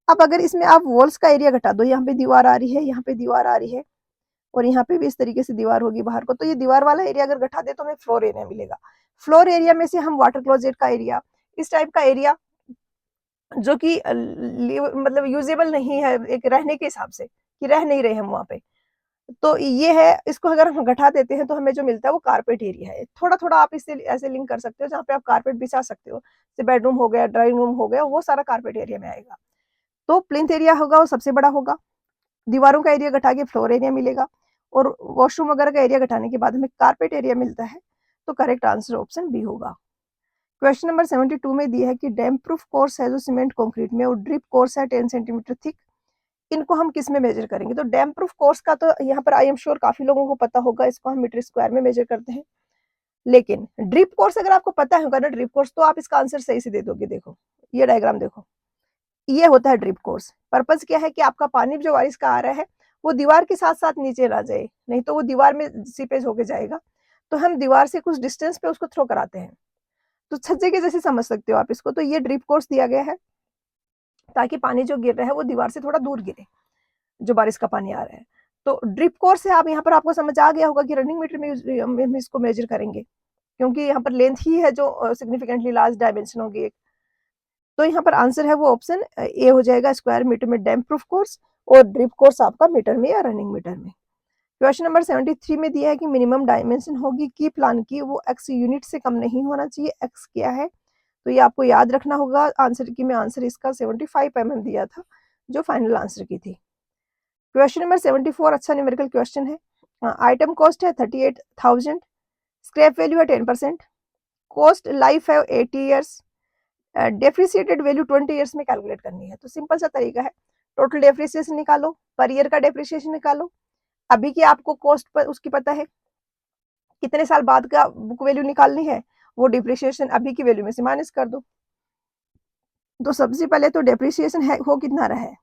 अब अगर इसमें आप वॉल्स का एरिया घटा दो, यहाँ पे दीवार आ रही है, यहाँ पे दीवार आ रही है, और यहाँ पे भी इस तरीके से दीवार होगी बाहर को, तो ये दीवार वाला एरिया अगर घटा दे तो हमें फ्लोर एरिया मिलेगा। फ्लोर एरिया में से हम वाटर क्लोजेट का एरिया, इस टाइप का एरिया जो कि मतलब यूजेबल नहीं है एक रहने के हिसाब से, कि रह नहीं रहे हम वहाँ पे, तो ये है, इसको अगर हम घटा देते हैं तो हमें जो मिलता है वो कारपेट एरिया है। थोड़ा-थोड़ा आप इससे ऐसे लिंक कर सकते हो जहाँ पे आप कारपेट बिछा सकते हो। जैसे बेडरूम हो गया, ड्राइंग रूम हो गया, वो सारा कारपेट एरिया में आएगा। तो प्लिंथ एरिया होगा वो सबसे बड़ा होगा। दीवारों का एरिया घटा के फ्लोर एरिया मिलेगा, और वॉशरूम वगैरह का एरिया घटाने के बाद हमें कारपेट एरिया मिलता है। तो करेक्ट आंसर ऑप्शन बी होगा। क्वेश्चन नंबर 72 में दिया है कि डैम्प प्रूफ कोर्स है जो सीमेंट कंक्रीट में, और ड्रिप कोर्स है 10 सेंटीमीटर थिक, इनको हम किस में मेजर करेंगे। तो डैम्प प्रूफ कोर्स का तो यहाँ पर आई एम श्योर काफी लोगों को पता होगा, इसको हम मीटर स्क्वायर में मेजर करते हैं। लेकिन ड्रिप कोर्स अगर आपको पता होगा ना, ड्रिप कोर्स, तो आप इसका आंसर सही से दे दोगे। देखो ये डायग्राम देखो, ये होता है ड्रिप कोर्स। पर्पज क्या है कि आपका पानी जो बारिश का आ रहा है वो दीवार के साथ साथ नीचे ना जाए, नहीं तो वो दीवार में सीपेज होके जाएगा। तो हम दीवार से कुछ डिस्टेंस पे उसको थ्रो कराते हैं, तो छज्जे के जैसे समझ सकते हो आप इसको। तो ये ड्रिप कोर्स दिया गया है ताकि पानी जो गिर रहा है वो दीवार से थोड़ा दूर गिरे, जो बारिश का पानी आ रहा है। तो ड्रिप कोर्स से आप यहाँ पर आपको समझ आ गया होगा कि रनिंग मीटर में हम इसको मेजर करेंगे, क्योंकि यहाँ पर लेंथ ही है जो सिग्निफिकेंटली लार्ज डायमेंशन होगी एक। तो यहाँ पर आंसर है वो ऑप्शन ए हो जाएगा, स्क्वायर मीटर में डैम्प प्रूफ कोर्स, और ड्रिप कोर्स आपका मीटर में या रनिंग मीटर में। क्वेश्चन नंबर 73 में दिया है कि मिनिमम डायमेंशन होगी की प्लान की, वो x यूनिट से कम नहीं होना चाहिए। x क्या है, तो ये आपको याद रखना होगा। आंसर की मैं आंसर इसका 75 mm दिया था, जो फाइनल आंसर की थी। क्वेश्चन नंबर 74 अच्छा न्यूमेरिकल क्वेश्चन है। आइटम कॉस्ट है 38,000, स्क्रैप वैल्यू है 10%, कॉस्ट लाइफ है 80 ईयर्स, डेप्रिसिएटेड वैल्यू 20 ईयर्स में कैलकुलेट करनी है। तो सिंपल सा तरीका है, टोटल डेप्रिसिएशन निकालो, पर ईयर का डेप्रिसिएशन निकालो, अभी की आपको कॉस्ट पर उसकी पता है, कितने साल बाद का बुक वैल्यू निकालनी है, वो डिप्रिसिएशन अभी की वैल्यू में से माइनस कर दो। तो सबसे पहले तो डेप्रिसिएशन है हो कितना रहा है,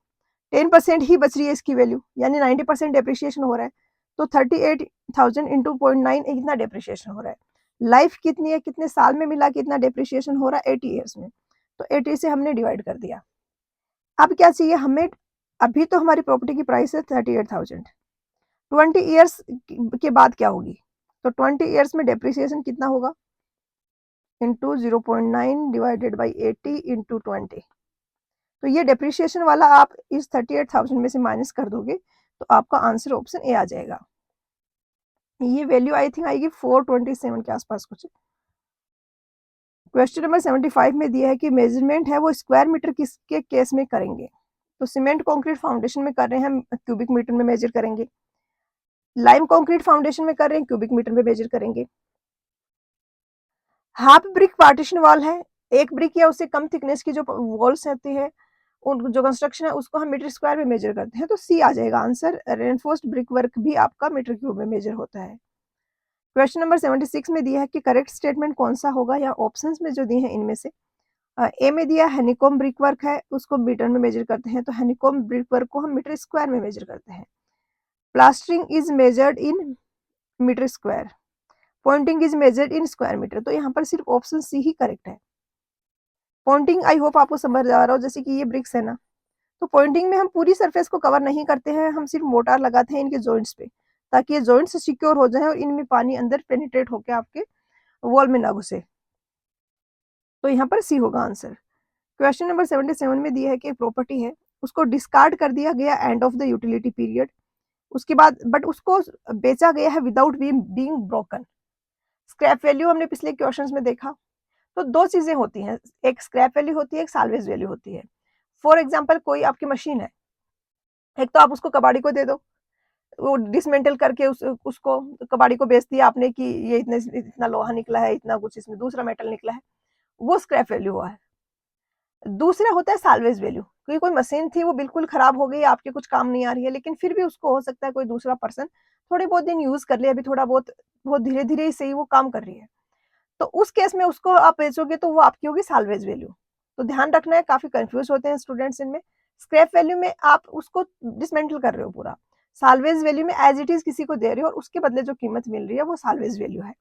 10% ही बच रही है इसकी वैल्यू, यानी 90% डेप्रिसिएशन हो रहा है। तो 38,000 इंटू 0.9 कितना डेप्रिसिएशन हो रहा है। लाइफ कितनी है, कितने साल में मिला कितना डेप्रिसिएशन हो रहा है, 80 ईयर्स में। तो 80 से हमने डिवाइड कर दिया। अब क्या चाहिए हमें, अभी तो हमारी प्रॉपर्टी की प्राइस है 38,000, 20 ईयर्स के बाद क्या होगी। तो 20 ईयर्स में डेप्रिसिएशन कितना होगा, इंटू 0.9 डिवाइडेड बाई 80 इंटू 20। तो ये डेप्रिसिएशन वाला आप इस 38,000 में से माइनस कर दोगे, तो आपका आंसर ऑप्शन ए आ जाएगा। ये वैल्यू आई थिंक आएगी 427 के आसपास कुछ। क्वेश्चन नंबर 75 में दिया है कि मेजरमेंट है वो स्क्वायर मीटर किसके केस में करेंगे। तो सीमेंट कंक्रीट फाउंडेशन में कर रहे हैं हम क्यूबिक मीटर में मेजर करेंगे, लाइम कंक्रीट फाउंडेशन में कर रहे हैं क्यूबिक मीटर में मेजर करेंगे। हाफ ब्रिक पार्टीशन वॉल है, एक ब्रिक या उससे कम थिकनेस की जो वॉल्स रहती है, उन जो कंस्ट्रक्शन है उसको हम मीटर स्क्वायर में मेजर करते हैं, तो सी आ जाएगा आंसर। रेनफोर्स्ड ब्रिक वर्क भी आपका मीटर क्यूब में मेजर होता है। क्वेश्चन नंबर 76 में दिया है कि करेक्ट स्टेटमेंट कौन सा होगा, या ऑप्शंस में जो दिए हैं इनमें से। ए में दिया हनीकॉम्ब ब्रिक वर्क है, उसको मीटर में मेजर करते हैं, तो हनीकॉम्ब ब्रिक वर्क को हम मीटर स्क्वायर में मेजर करते हैं। Plastering is measured in metre square, pointing is measured in square metre, तो यहाँ पर सिर्फ ऑप्शन सी ही करेक्ट है। पॉइंटिंग आई होप आपको समझ आ रहा हो, जैसे कि ये ब्रिक्स है ना, तो पॉइंटिंग में हम पूरी सरफेस को कवर नहीं करते हैं, हम सिर्फ मोटार लगाते हैं इनके जॉइंट्स पे, ताकि ये जॉइंट्स सिक्योर हो जाए और इनमें पानी अंदर पेनिट्रेट होकर आपके वॉल में ना घुसे, तो यहाँ पर सी होगा आंसर। क्वेश्चन नंबर 77 में दिया है कि प्रॉपर्टी है, उसको डिस्कार्ड कर दिया गया end of the utility period, उसके बाद बट उसको बेचा गया है without being broken. Scrap value हमने पिछले क्वेश्चंस में देखा, तो दो चीजें होती हैं, एक स्क्रैप वैल्यू होती है, एक साल्वेज वैल्यू होती है। फॉर एग्जाम्पल कोई आपकी मशीन है, एक तो आप उसको कबाड़ी को दे दो, वो डिसमेंटल करके उसको कबाड़ी को बेच दिया आपने कि ये इतना लोहा निकला है, इतना कुछ इसमें दूसरा मेटल निकला है, वो स्क्रैप वैल्यू हुआ है। दूसरा होता है साल्वेज वैल्यू, क्योंकि कोई मशीन थी वो बिल्कुल खराब हो गई, आपके कुछ काम नहीं आ रही है, लेकिन फिर भी उसको हो सकता है कोई दूसरा पर्सन थोड़े बहुत दिन यूज कर ले, अभी थोड़ा बहुत बहुत धीरे धीरे ही सही वो काम कर रही है, तो उस केस में उसको आप बेचोगे तो वो आपकी होगी साल्वेज वैल्यू। तो ध्यान रखना है, काफी कंफ्यूज होते हैं स्टूडेंट्स इनमें। स्क्रैप वैल्यू में आप उसको डिसमेंटल कर रहे हो पूरा, साल्वेज वैल्यू में एज इट इज किसी को दे रहे हो और उसके बदले जो कीमत मिल रही है वो साल्वेज वैल्यू है।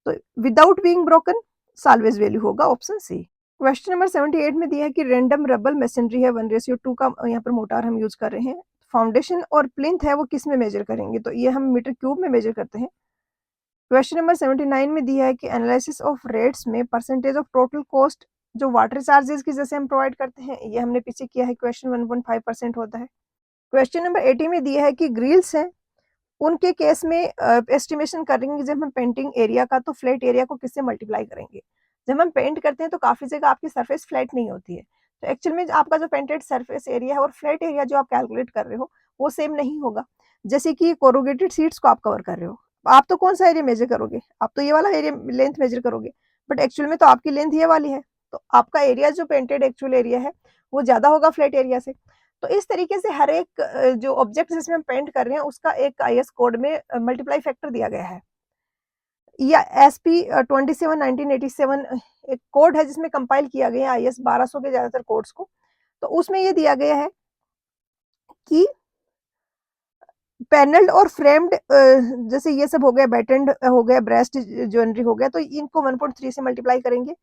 तो without being broken salvage value होगा ऑप्शन सी। क्वेश्चन नंबर 78 में दिया है कि रैंडम रबल मशीनरी है 1:2 का, यहाँ पर मोटार हम यूज कर रहे हैं, फाउंडेशन और प्लिंथ है वो किस में मेजर करेंगे, तो ये हम मीटर क्यूब में मेजर करते हैं। क्वेश्चन नंबर 79 में दिया है कि एनालिसिस ऑफ रेट्स में परसेंटेज ऑफ टोटल कॉस्ट जो वाटर चार्जेस की जैसे हम प्रोवाइड करते हैं, ये हमने पीछे किया है, क्वेश्चन 1.5% होता है। क्वेश्चन नंबर 80 में दिया है कि ग्रिल्स हैं, उनके केस में एस्टिमेशन करेंगे जब हम पेंटिंग एरिया का, तो फ्लैट एरिया को किससे मल्टीप्लाई करेंगे। जब हम पेंट करते हैं तो काफी जगह आपकी सरफेस फ्लैट नहीं होती है, तो एक्चुअल में आपका जो पेंटेड सरफेस एरिया है और फ्लैट एरिया जो आप कैलकुलेट कर रहे हो वो सेम नहीं होगा। जैसे कि कोरुगेटेड शीट्स को आप कवर कर रहे हो, आप तो कौन सा एरिया मेजर करोगे, आप तो ये वाला एरिया लेंथ मेजर करोगे, बट एक्चुअल में तो आपकी लेंथ ये वाली है, तो आपका एरिया जो पेंटेड एक्चुअल एरिया है वो ज्यादा होगा फ्लैट एरिया से। तो इस तरीके से हर एक जो ऑब्जेक्ट जिसमें हम पेंट कर रहे हैं उसका एक आईएस कोड में मल्टीप्लाई फैक्टर दिया गया है, या एसपी 27/1987 एक कोड है जिसमें कंपाइल किया गया है आईएस 1200 के ज्यादातर कोड्स को, तो उसमें ये दिया गया है कि पैनल्ड और फ्रेम्ड, जैसे ये सब हो गया, बैटेंड हो गया, ब्रेस्ट ज्वेलरी हो गया, तो इनको 1.3 से मल्टीप्लाई करेंगे।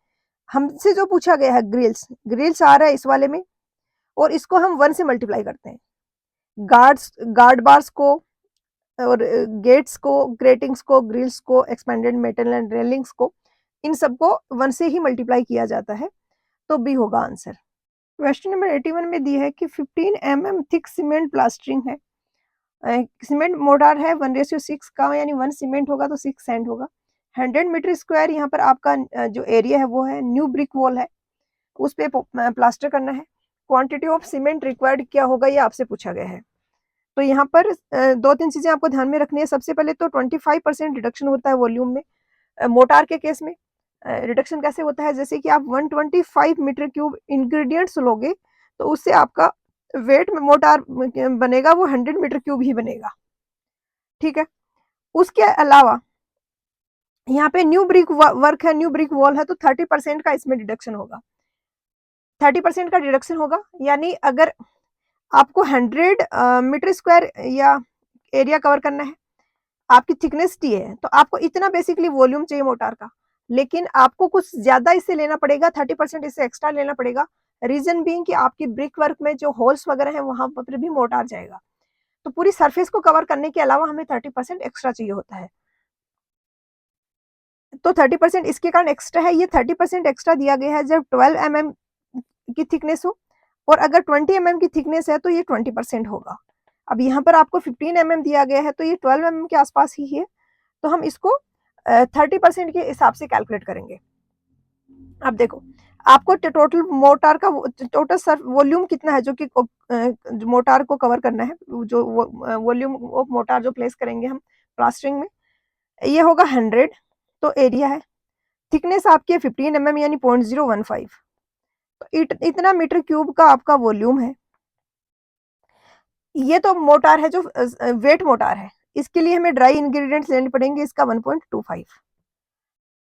हमसे जो पूछा गया है ग्रिल्स, ग्रिल्स आ रहा है इस वाले में, और इसको हम 1 से मल्टीप्लाई करते हैं। गार्ड बार्स को और गेट्स को, ग्रेटिंग्स को, ग्रिल्स को, एक्सपेंडेड मेटल एंड रेलिंग्स को, इन सबको 1 से ही मल्टीप्लाई किया जाता है, तो बी होगा आंसर। क्वेश्चन नंबर 81 में दी है कि 15 mm थिक सीमेंट प्लास्टरिंग है, सीमेंट मोटार है 1:6 का, यानी 1 सीमेंट होगा तो 6 सैंड होगा। 100 मीटर स्क्वायर यहाँ पर आपका जो एरिया है वो है, न्यू ब्रिक वॉल है, उस पे प्लास्टर करना है। क्वांटिटी ऑफ सीमेंट रिक्वायर्ड क्या होगा ये आपसे पूछा गया है, तो यहाँ पर दो तीन चीजें आपको ध्यान में रखनी है। सबसे पहले तो 25% रिडक्शन होता है वॉल्यूम में मोटार के केस में। रिडक्शन कैसे होता है, जैसे कि आप 125 मीटर क्यूब इंग्रेडिएंट्स लोगे तो उससे आपका वेट में मोटार बनेगा वो 100 मीटर क्यूब ही बनेगा, ठीक है। उसके अलावा यहाँ पे न्यू ब्रिक वर्क है, न्यू ब्रिक वॉल है, तो 30% का इसमें डिडक्शन होगा, 30% का डिडक्शन होगा, यानी अगर आपको 100 मीटर स्क्वायर या एरिया कवर करना है, आपकी थिकनेस टी है, तो आपको इतना बेसिकली वॉल्यूम चाहिए मोटार का, लेकिन आपको कुछ ज्यादा इससे लेना पड़ेगा, 30% इससे एक्स्ट्रा लेना पड़ेगा। रीजन बीइंग कि आपकी ब्रिक वर्क में जो होल्स वगैरह है वहां पर भी मोटार जाएगा, तो पूरी सरफेस को कवर करने के अलावा हमें 30% एक्स्ट्रा चाहिए होता है, तो 30% इसके कारण एक्स्ट्रा है। ये 30% एक्स्ट्रा दिया गया है जब 12 mm की थिकनेस हो, और अगर 20 mm की थिकनेस है तो ये 20% होगा। अब यहाँ पर आपको 15 mm दिया गया है, तो ये 12 mm के आसपास ही है, तो हम इसको 30% के हिसाब से कैलकुलेट करेंगे। अब देखो, आपको टोटल मोटार का टोटल सर वॉल्यूम कितना है जो कि मोटार को कवर करना है, जो वॉल्यूम ऑफ मोटार जो प्लेस करेंगे हम प्लास्टरिंग में, ये होगा 100। तो एरिया है, थिकनेस आपकी है 15 mm यानी 0.015। तो इतना मीटर क्यूब का आपका वॉल्यूम है। ये तो मोटार है जो वेट मोटार है, इसके लिए हमें ड्राई इंग्रेडिएंट्स लेने पड़ेंगे इसका 1.25।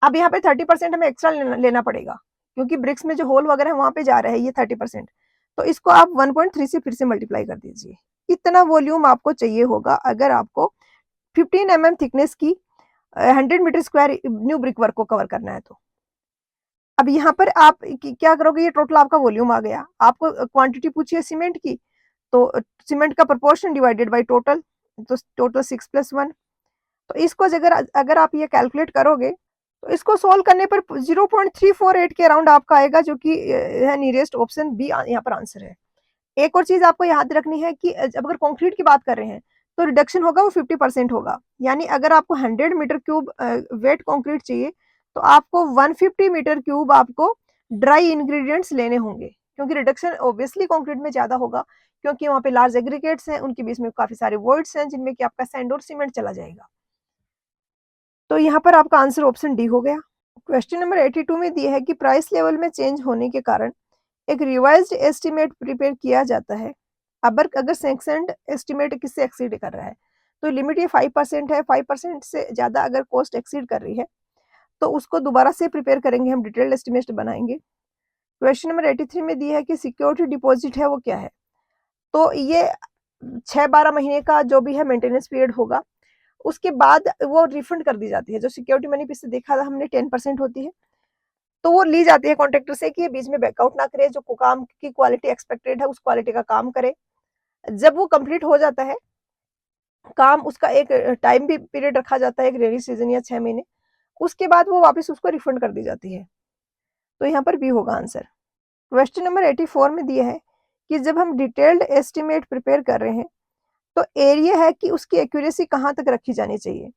अब यहाँ पे 30% हमें एक्स्ट्रा लेना पड़ेगा, क्योंकि ब्रिक्स में जो होल वगैरह है वहां पे जा रहे हैं ये 30%। तो इसको आप 1.3 से फिर से मल्टीप्लाई कर दीजिए। इतना वॉल्यूम आपको चाहिए होगा अगर आपको 15 mm थिकनेस की 100 metre square new brick work को कवर करना है। तो अब यहाँ पर आप क्या करोगे, ये टोटल आपका वॉल्यूम आ गया। आपको क्वांटिटी पूछी है सीमेंट की, तो सीमेंट का प्रोपोर्शन डिवाइडेड बाय टोटल, तो टोटल 6+1। तो इसको अगर अगर आप ये कैलकुलेट करोगे तो इसको सोल्व करने पर 0.348 के अराउंड आपका आएगा, जो कि है नियरेस्ट ऑप्शन बी यहाँ पर आंसर है। एक और चीज आपको याद रखनी है कि अगर कंक्रीट की बात कर रहे हैं तो रिडक्शन होगा वो 50% होगा। यानी अगर आपको 100 मीटर क्यूब वेट कंक्रीट चाहिए तो आपको 150 मीटर क्यूब आपको ड्राई इंग्रेडिएंट्स लेने होंगे, क्योंकि रिडक्शन ऑब्वियसली कंक्रीट में ज्यादा होगा, क्योंकि वहां पे लार्ज एग्रीगेट्स हैं, उनके बीच में काफी सारे वॉइड्स हैं जिनमें कि आपका सैंड और सीमेंट चला जाएगा। तो यहाँ पर आपका आंसर ऑप्शन डी हो गया। क्वेश्चन नंबर 82 में दिया है कि प्राइस लेवल में चेंज होने के कारण एक रिवाइज्ड एस्टिमेट प्रिपेयर किया जाता है। अगर सैंक्शनड एस्टिमेट किससे एक्सीड कर रहा है, तो लिमिट ये 5% है। 5% से ज्यादा अगर कॉस्ट एक्सीड कर रही है तो उसको दोबारा से प्रिपेयर करेंगे, हम डिटेल्ड एस्टिमेट बनाएंगे। क्वेश्चन नंबर 83 में दिया है कि सिक्योरिटी डिपॉजिट है वो क्या है, तो ये 6-12 महीने का जो भी है मेंटेनेंस पीरियड होगा, उसके बाद वो रिफंड कर दी जाती है। जो सिक्योरिटी मनी पीछे देखा था हमने 10% होती है, तो वो ली जाती है कॉन्ट्रैक्टर से कि ये बीच में बैकआउट ना करे, जो काम की क्वालिटी एक्सपेक्टेड है उस क्वालिटी का काम करे। जब वो कंप्लीट हो जाता है काम, उसका एक टाइम भी पीरियड रखा जाता है, एक रेनी सीजन या 6 महीने, उसके बाद वो वापस उसको रिफंड कर दी जाती है। तो यहाँ पर बी होगा आंसर। क्वेश्चन नंबर 84 में दिया है कि जब हम डिटेल्ड एस्टिमेट प्रिपेयर कर रहे हैं तो एरिया है कि उसकी एक्यूरेसी कहाँ तक रखी जानी चाहिए।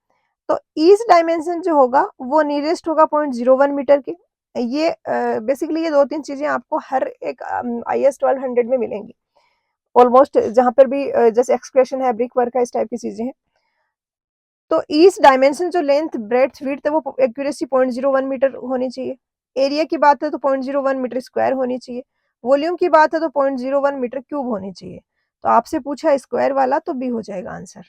तो ईस्ट डायमेंशन जो होगा वो नियरेस्ट होगा 0.01 मीटर के। ये बेसिकली ये 2-3 चीजें आपको हर एक IS 1200 में मिलेंगी ऑलमोस्ट, जहां पर भी जैसे एक्सप्रेशन है, ब्रिक वर्क है, इस टाइप की चीजें हैं। तो ईस्ट डायमेंशन जो लेंथ ब्रेड्थ विड्थ है वो एक्यूरेसी 0.01 मीटर होनी चाहिए। एरिया की बात है तो 0.01 मीटर स्क्वायर होनी चाहिए। वॉल्यूम की बात है तो 0.01 मीटर क्यूब होनी चाहिए। तो आपसे पूछा स्क्वायर वाला, तो बी हो जाएगा आंसर।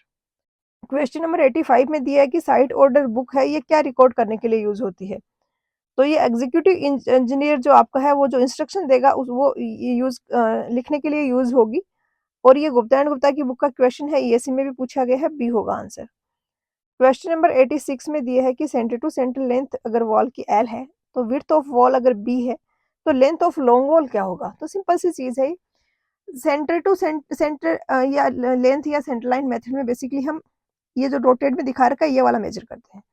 क्वेश्चन नंबर 85 में दिया है कि साइट ऑर्डर बुक है, ये क्या रिकॉर्ड करने के लिए यूज होती है। तो ये एग्जीक्यूटिव इंजीनियर जो आपका है वो जो इंस्ट्रक्शन देगा उस वो यूज लिखने के लिए यूज होगी। और ये गुप्ता एंड गुप्ता की बुक का क्वेश्चन है, ESE में भी पूछा गया है, बी होगा आंसर। क्वेश्चन नंबर 86 में दिया है कि सेंटर टू सेंटर लेंथ अगर वॉल की L है तो विड्थ ऑफ वॉल अगर B है तो लेंथ ऑफ लॉन्ग वॉल क्या होगा। तो सिंपल सी चीज है, सेंटर टू सेंटर या लेंथ या सेंटर लाइन मेथड में बेसिकली हम ये जो रोटेट में दिखा रखा है ये वाला मेजर करते हैं।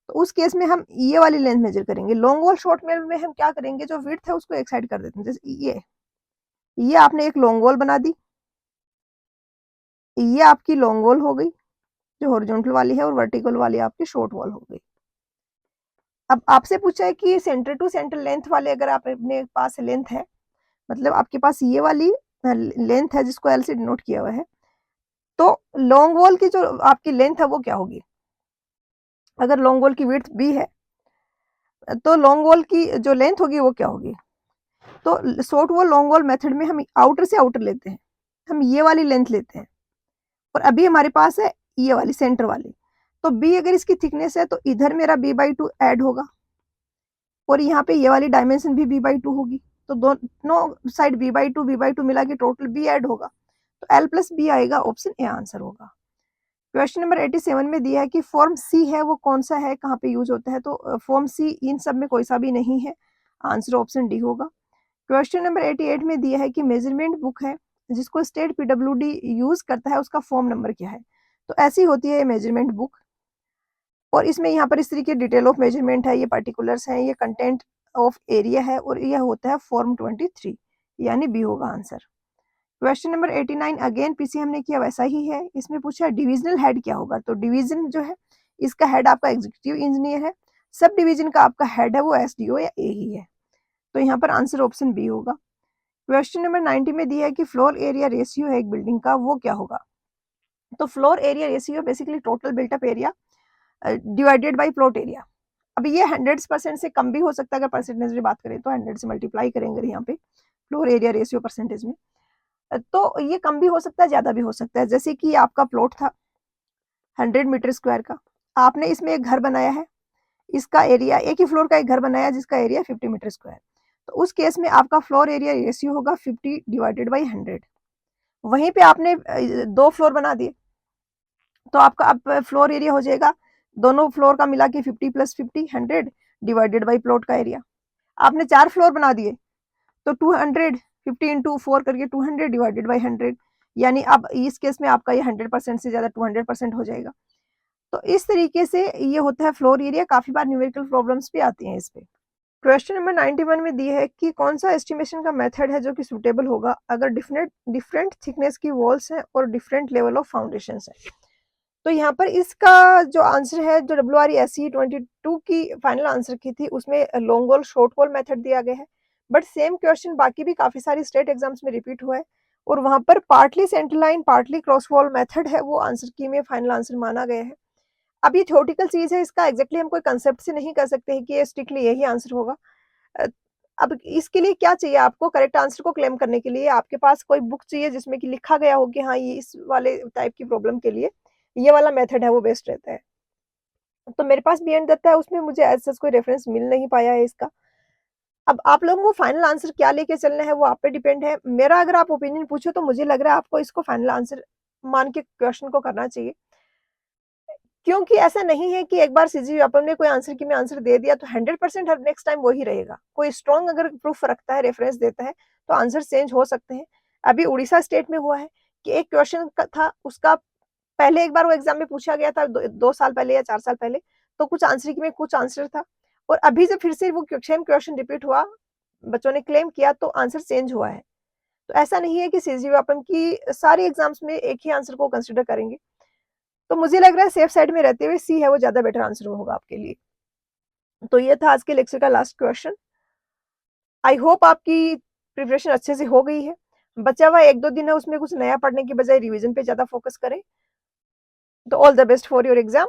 तो उस केस में हम ये वाली लेंथ मेजर करेंगे। लॉन्ग वॉल शॉर्ट में हम क्या करेंगे, जो विड्थ है उसको एक साइड कर देते हैं। जैसे ये आपने एक लॉन्ग वॉल बना दी, ये आपकी लॉन्ग वॉल हो गई जो हॉरिजॉन्टल वाली है, और वर्टिकल वाली आपकी शॉर्ट वॉल हो गई। अब आपसे पूछा है कि सेंटर टू सेंटर लेंथ वाले अगर आप अपने पास लेंथ है, मतलब आपके पास ये वाली लेंथ है जिसको L से डिनोट किया हुआ है, तो लॉन्ग वॉल की जो आपकी लेंथ है वो क्या होगी। अगर लॉन्ग वॉल की विड्थ B है तो लॉन्ग वॉल की जो लेंथ होगी वो क्या होगी। तो short wall long wall method में हम आउटर से आउटर लेते हैं, हम ये वाली लेंथ लेते हैं, और अभी हमारे पास है ये वाली सेंटर वाली। तो B अगर इसकी थिकनेस है तो इधर मेरा B/2 ऐड होगा, और यहाँ पे ये वाली डायमेंशन भी B/2 होगी। तो दोनों साइड B/2 मिला के टोटल B ऐड होगा, तो L+B आएगा, ऑप्शन ए आंसर होगा। क्वेश्चन नंबर 87 में दिया है कि फॉर्म सी है वो कौन सा है, कहाँ पे यूज होता है। तो फॉर्म सी इन सब में कोई सा भी नहीं है, आंसर ऑप्शन डी होगा। क्वेश्चन नंबर 88 में दिया है कि मेजरमेंट बुक है जिसको स्टेट PWD यूज करता है, उसका फॉर्म नंबर क्या है। तो ऐसी होती है मेजरमेंट बुक, और इसमें यहाँ पर इस तरीके डिटेल ऑफ मेजरमेंट है, ये पर्टिकुलर्स हैं, ये कंटेंट ऑफ एरिया है, और यह होता है फॉर्म 23, यानी बी होगा आंसर। क्वेश्चन नंबर 89 अगेन पीछे हमने किया वैसा ही है। इसमें पूछा डिविजनल हेड क्या होगा। तो डिवीजन जो है इसका हेड आपका एग्जीक्यूटिव इंजीनियर है, सब डिवीजन का आपका हेड है वो SDO या A ही है। तो यहाँ पर आंसर ऑप्शन बी होगा। क्वेश्चन नंबर 90 में दिया है कि फ्लोर एरिया रेशियो है एक बिल्डिंग का, वो क्या होगा? तो floor area ratio basically total built up area divided by plot area. अब ये 100% से कम भी हो सकता है, अगर परसेंटेज में बात करें तो 100 से मल्टीप्लाई करेंगे यहाँ पे फ्लोर एरिया रेशियो परसेंटेज में, तो ये कम भी हो सकता है, ज़्यादा भी हो सकता है। जैसे कि आपका प्लॉट था 100 मीटर स्क्वायर का, आपने इसमें एक घर बनाया है, इसका एरिया, एक ही फ्लोर का एक घर बनाया जिसका एरिया 50 मीटर स्क्वायर, तो उस केस में आपका फ्लोर एरिया रेशियो होगा 50 डिवाइडेड बाई 100। वहीं पे आपने 2 फ्लोर बना दिए, तो आपका अब फ्लोर एरिया हो जाएगा दोनों फ्लोर का मिला के 50 प्लस 50 100 डिवाइडेड बाई प्लॉट का एरिया। आपने 4 फ्लोर बना दिए तो 200 50 इंटू 4 करके 200 डिवाइडेड बाई 100, यानी अब इस केस में आपका ये 100% से ज़्यादा 200% हो जाएगा। तो इस तरीके से ये होता है फ्लोर एरिया। काफ़ी बार न्यूमेरिकल प्रॉब्लम्स भी आती हैं इस पे। क्वेश्चन नंबर 91 में दी है कि कौन सा एस्टिमेशन का मेथड है जो कि सूटेबल होगा अगर डिफरेंट डिफरेंट थिकनेस की वॉल्स हैं और डिफरेंट लेवल ऑफ फाउंडेशंस हैं। तो यहाँ पर इसका जो आंसर है, जो WRESE 22 की फाइनल आंसर की थी, उसमें long wall short wall method दिया गया है, बट सेम क्वेश्चन बाकी भी काफ़ी सारी स्टेट एग्जाम्स में रिपीट हुआ है और वहाँ पर partly centre line partly cross wall method है, वो आंसर की में फाइनल आंसर माना गया है। अब ये थ्योरेटिकल चीज़ है, इसका एग्जैक्टली हम कोई कंसेप्ट से नहीं कर सकते हैं कि ये स्ट्रिक्टली यही आंसर होगा। अब इसके लिए क्या चाहिए आपको? करेक्ट आंसर को क्लेम करने के लिए आपके पास कोई बुक चाहिए जिसमें कि लिखा गया हो कि हाँ, ये इस वाले टाइप की प्रॉब्लम के लिए ये वाला मेथड है वो बेस्ट रहता है। तो मेरे पास बी एंड दत्ता है, उसमें मुझे एज सच कोई रेफरेंस मिल नहीं पाया है इसका। अब आप लोगों को फाइनल आंसर क्या लेके चलना है वो आप पे डिपेंड है। मेरा अगर आप ओपिनियन पूछो तो मुझे लग रहा है आपको इसको फाइनल आंसर मान के क्वेश्चन को करना चाहिए, क्योंकि ऐसा नहीं है कि एक बार सीजी व्यापम ने कोई आंसर की में आंसर दे दिया तो 100% हर नेक्स्ट टाइम वही रहेगा। कोई स्ट्रॉन्ग अगर प्रूफ रखता है, रेफरेंस देता है, तो आंसर चेंज हो सकते हैं। अभी उड़ीसा स्टेट में हुआ है कि एक क्वेश्चन था, उसका पहले एक बार वो एग्जाम में पूछा गया था 2 साल पहले या 4 साल पहले, तो कुछ आंसर की में कुछ आंसर था, और अभी जब फिर से वो सेम क्वेश्चन रिपीट हुआ, बच्चों ने क्लेम किया, तो आंसर चेंज हुआ है। तो ऐसा नहीं है कि सीजी व्यापम की सारी एग्जाम्स में एक ही आंसर को कंसिडर करेंगे। तो मुझे लग रहा है सेफ साइड में रहते हुए सी है वो ज़्यादा बेटर आंसर होगा आपके लिए। तो ये था आज के लेक्चर का लास्ट क्वेश्चन। आई होप आपकी प्रिपरेशन अच्छे से हो गई है। बचा हुआ 1-2 दिन है, उसमें कुछ नया पढ़ने की बजाय रिवीजन पे ज़्यादा फोकस करें। तो all the best for your exam.